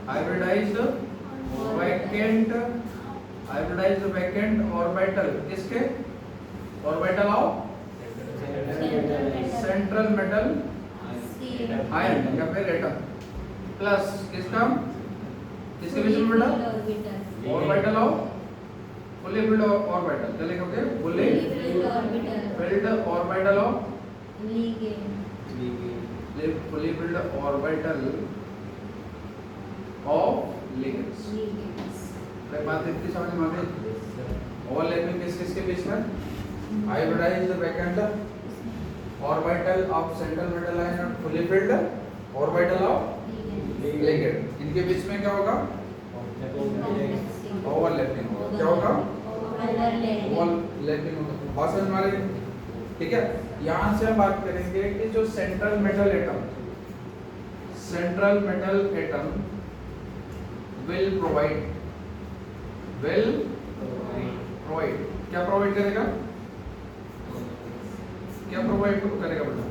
hybridized vacant hybridized vacant orbital किसके? Orbital of central metal ion या फिर एटम प्लस किसका? किसके बीच में बेटा? Orbital of fully filled orbital क्या लिखोगे? Fully filled orbital of fully filled orbital of ligands. बात इतनी समझ में आ गई? ओवरलैपिंग किस के बीच में? Hybridized vacant orbital of central metal ion और fully filled orbital of ligand. इनके बीच में क्या होगा? ओवरलैपिंग होगा। क्या होगा? ओवरलैपिंग होगा। बात समझ में आ रही है? ठीक है, यहाँ से हम बात करेंगे कि जो central metal atom will provide क्या प्रोवाइड करेगा? क्या प्रोवाइड करेगा बेटा?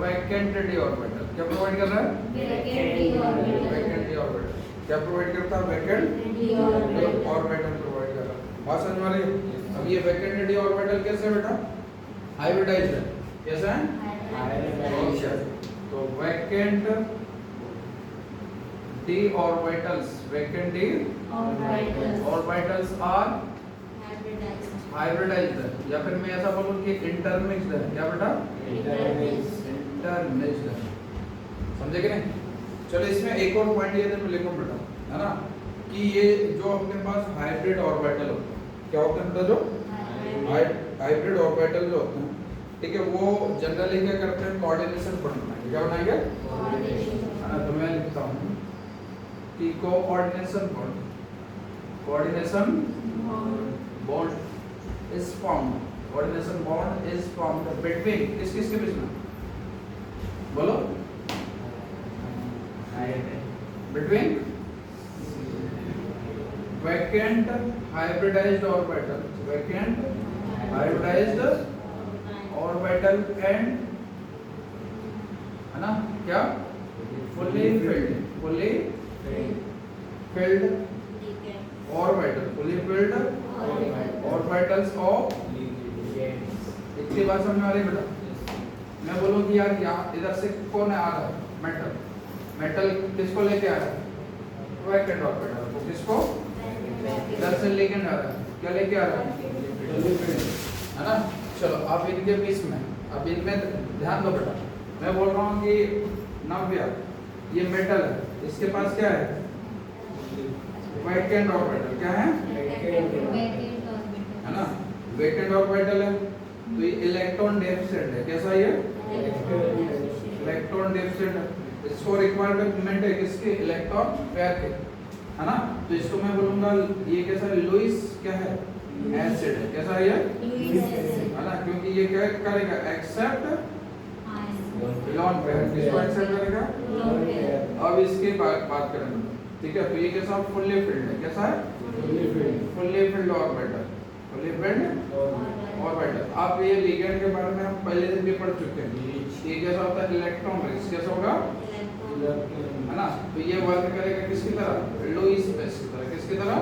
Vacant D orbital. क्या प्रोवाइड कर रहा है? Vacant D orbital. क्या प्रोवाइड करता है? वैकेंट डी ऑर्बिटल प्रोवाइड कर रहा है। बात समझ में आ रही है? अब ये वैकेंट डी ऑर्बिटल कैसे बेटा? हाइब्रिडाइज्ड है। कैसा है? तो vacant d orbitals orbitals are hybridized या फिर मैं ऐसा बोलूं कि इंटरमिक्स्ड है। क्या बेटा? इंटरमिक्स्ड है। समझे कि नहीं? चलो इसमें एक और पॉइंट ये मैं लिखूं बेटा, है ना, कि ये जो अपने पास हाइब्रिड ऑर्बिटल होते हैं, क्या होते हैं बेटा? जो हाइब्रिड ऑर्बिटल जो होते हैं, ठीक है, वो जनरली क्या करते हैं? कोऑर्डिनेशन बनाएंगे। क्या बनाएंगे? है ना। तो मैं लिखता हूँ कि coordination bond is formed. Coordination bond is formed between किसके बीच में? बोलो। Between vacant hybridised orbital and, है ना, क्या? Fully filled orbitals of. इतनी बात समझ में आ रही है बेटा? मैं बोलूं कि यार यहाँ इधर से कौन आ रहा है? मेटल किसको लेके आ रहा है? वैकेंट ऑर्बिटल को। किसको? इधर से लिगेंड आ रहा है। क्या लेके आ रहा है? है ना। चलो अब इनके बीच में, अब इनमें ध्यान दो बेटा, मैं बोल रहा हूँ कि नव्या ये मेटल है, इसके पास क्या है? Vacant orbital. क्या है? है ना, वैकेंट ऑर्बिटल है, तो ये इलेक्ट्रॉन डेफिशिएंट है। कैसा ये? इलेक्ट्रॉन डेफिशिएंट है। इसको रिक्वायरमेंट है किसके? इलेक्ट्रॉन पेयर के, है ना। तो इसको मैं बोलूंगा ये कैसा? लुईस क्या है? एसिड है। कैसा है ये? है ना, क्योंकि ये क्या करेगा? Accept lone pair. किसको एक्सेप्ट करेगा? अब इसके बात करेंगे, ठीक है। तो ये कैसा? फुल्ली फिल्ड है। कैसा है? Fully filled orbital. आप ये लिगेंड के बारे में हम पहले से भी पढ़ चुके हैं। ये कैसा होता है? Electron rich. कैसा होगा? है ना। तो ये वर्क करेगा किसकी तरह? लुईस पेयर की तरह। किसकी तरह?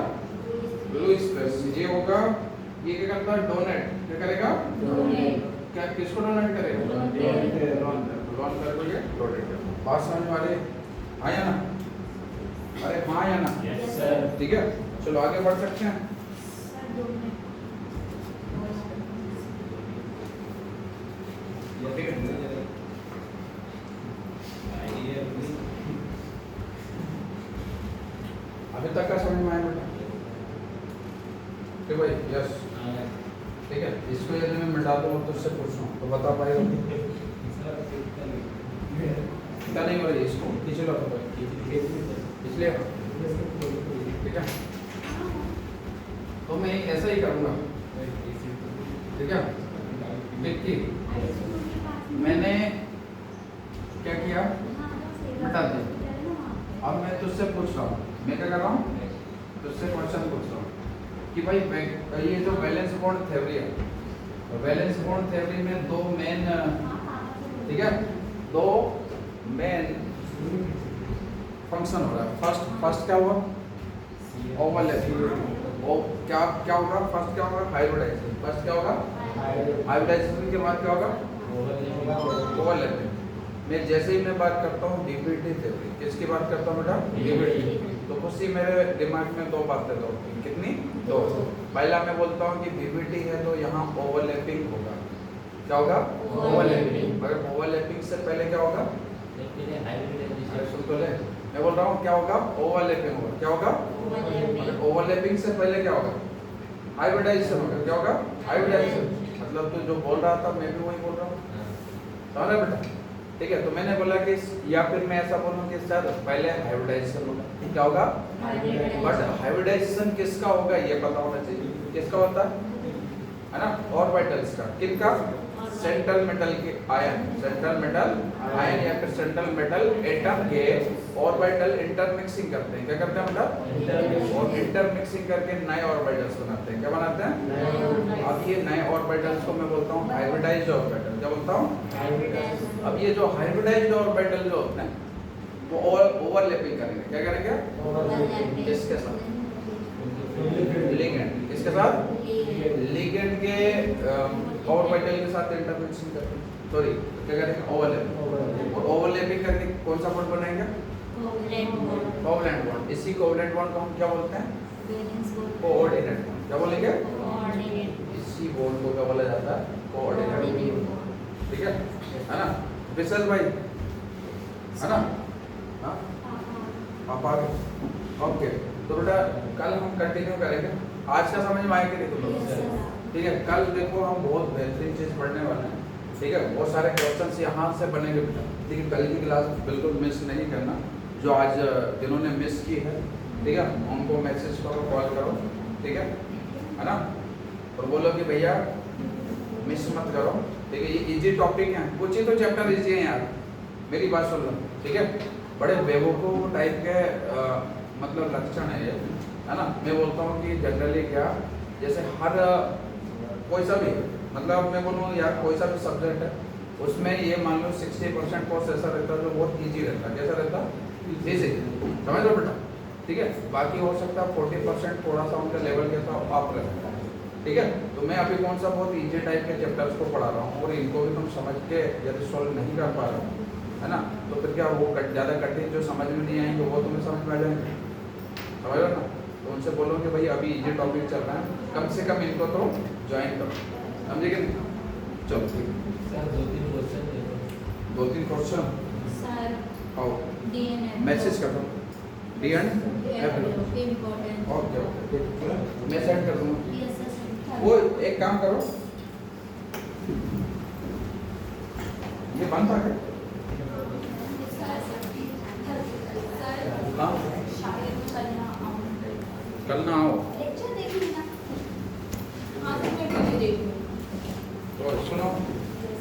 Lewis pair. ये होगा, ये क्या करता है? डोनेट। क्या करेगा? क्या किसको डोनेट करेगा? लॉन पेयर को ये डोनेट करेगा। बात समझ में आ रही है? हाँ या ना? अरे हाँ या ना? ठीक है, चलो आगे बढ़ सकते हैं। अभी तक का समझ में आया बेटा? ठीक भाई? यस, ठीक है। इसको यदि मैं मिटा दूँ और तुझसे पूछूं तो बता पाएगा? क्या नहीं हो रही? इसको खींच लो तो इसलिए, ठीक है। तो मैं ऐसा ही करूँगा, ठीक है। विक्की, मैंने क्या किया? मिटा दिया। अब मैं तुझसे पूछ रहा हूँ, मैं क्या कर रहा हूँ? तुझसे क्वेश्चन पूछ रहा हूँ कि भाई ये जो वैलेंस बॉन्ड थ्योरी है, तो वैलेंस बॉन्ड थ्योरी में दो मेन, ठीक है, दो मेन फंक्शन हो रहा है। फर्स्ट क्या हुआ? ओवरलैपिंग। क्या क्या होगा? फर्स्ट क्या होगा? हाइब्रिडाइजेशन। फर्स्ट क्या होगा? हाइब्रिडाइजेशन के बाद क्या होगा? ओवरलैपिंग। मैं जैसे ही मैं बात करता हूँ बीबीटी थ्योरी, किसकी बात करता हूँ बेटा? बीबीटी। तो उसी मेरे दिमाग में दो बातें दौड़ती हैं। कितनी? दो। पहला मैं बोलता हूँ कि बीबीटी है तो यहाँ ओवरलैपिंग होगा। क्या होगा? ओवरलैपिंग। मगर ओवरलैपिंग से पहले क्या होगा? अरे सुन तो ले, मैं बोल रहा हूँ क्या होगा? ओवरलैपिंग होगा। क्या होगा? ओवरलैपिंग से पहले क्या होगा? हाइब्रिडाइजेशन होगा। क्या होगा? हाइब्रिडाइजेशन। मतलब तू जो बोल रहा था मैं भी वही बोल रहा हूँ, समझ रहा बेटा? ठीक है, तो मैंने बोला कि या फिर मैं ऐसा बोलूँ कि सर पहले हाइब्रिडाइजेशन होगा। क्या होगा? बट हाइब्रिडाइजेशन किसका होगा ये पता होना चाहिए। किसका होता है ना? ऑर्बिटल्स का। किनका? सेंट्रल मेटल के आयन, सेंट्रल मेटल आयन या फिर सेंट्रल मेटल एटम के ऑर्बिटल इंटरमिक्सिंग करते हैं। क्या करते हैं बेटा? और इंटरमिक्सिंग करके नए ऑर्बिटल्स बनाते हैं। क्या बनाते हैं? अब ये नए ऑर्बिटल्स को मैं बोलता हूँ हाइब्रिडाइज्ड ऑर्बिटल। क्या बोलता हूँ? अब ये जो हाइब्रिडाइज्ड ऑर्बिटल जो होते हैं वो ओवरलैपिंग करेंगे। क्या करेंगे? किसके साथ? लिगेंड। किसके साथ? लिगेंड के ऑर्बिटल के साथ इंटरमिक्सिंग करते हैं। सॉरी, क्या करेंगे? ओवरलैपिंग। और ओवरलैपिंग करके कौन सा बॉन्ड बनाएंगे? Covalent bond. इसी कोवैलेंट बॉन्ड को हम क्या बोलते हैं? Coordinate bond. क्या बोलेंगे? इसी बॉन्ड को क्या बोला जाता है? Coordinate bond. ठीक है ना? विशेष भाई है ना? हाँ, आप आ गए? ओके, तो बेटा कल हम कंटिन्यू करेंगे। आज का समझ में आएगा नहीं तुम लोग? ठीक है, कल देखो हम बहुत बेहतरीन चीज़ पढ़ने वाले हैं। ठीक है, बहुत सारे क्वेश्चंस यहाँ से बनेंगे बेटा। ठीक है, कल की क्लास बिल्कुल मिस नहीं करना। जो आज जिन्होंने मिस की है, ठीक है, उनको मैसेज करो, कॉल करो। ठीक है ना? और बोलो कि भैया मिस मत करो। ठीक है, ये इजी टॉपिक है, कुछ ही तो चैप्टर इजी है यार, मेरी बात सुन लो। ठीक है, बड़े बेवकूफ़ टाइप के मतलब लक्षण है ये, है ना? मैं बोलता हूँ कि जनरली क्या, जैसे हर कोई सा भी मतलब मैं बोलूँ यार कोई सा भी सब्जेक्ट है उसमें ये मान लो 60% कोर्स ऐसा रहता है जो बहुत ईजी रहता है। कैसा रहता है? ईजी। समझ लो बेटा? ठीक है, बाकी हो सकता है 40% थोड़ा सा उनका लेवल कैसा अप रहता है। ठीक है, तो मैं अभी कौन सा बहुत ईजी टाइप के चैप्टर्स को पढ़ा रहा हूँ और इनको भी तुम समझ के यदि सॉल्व नहीं कर पा रहे हो, है ना, तो फिर क्या वो ज़्यादा कठिन जो समझ में नहीं आएंगे वो तुम्हें समझ में आ जाएंगे। समझ लो ना? तो उनसे बोलो कि भाई अभी इजी टॉपिक चल रहा है, कम से कम इनको तो ज्वाइन करो। समझे कि नहीं? चलो ठीक है, सर 2-3 क्वेश्चन दे दो। 2-3 क्वेश्चन सर आओ डीएनए मैसेज कर दो। D and F. Important. Okay okay ठीक है, मैं सेंड कर दूँगा। Yes sir. वो एक काम करो, ये बंद था क्या? हाँ, कल ना आओ लेक्चर देखूंगी ना। हाँ तो मैं वीडियो देखूंगी। तो सुनो,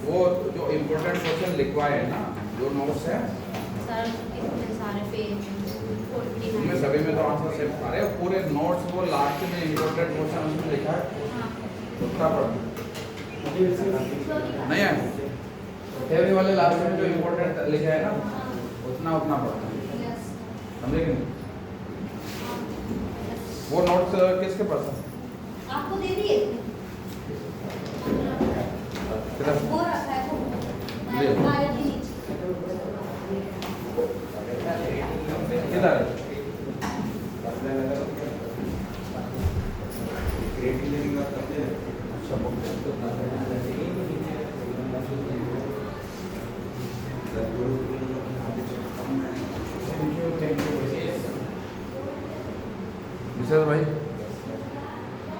वो जो इम्पोर्टेंट क्वेश्चन लिखवाए है ना, जो नोट्स है सर इतने सारे पेज उनमें सभी में तो आंसर सेम आ रहे हैं। पूरे नोट्स वो लास्ट में इम्पोर्टेंट क्वेश्चन उसमें लिखा है, उतना पढ़ो। नहीं है थ्योरी वाले लास्ट में जो इम्पोर्टेंट लिखा है ना उतना पढ़ो। समझे कि नहीं? वो नोट्स किसके पास है? आपको दे दिए किधर? वो रखा है वो ले। फाइल के नीचे। किधर है? अच्छा, थैंक यू विशेष भाई।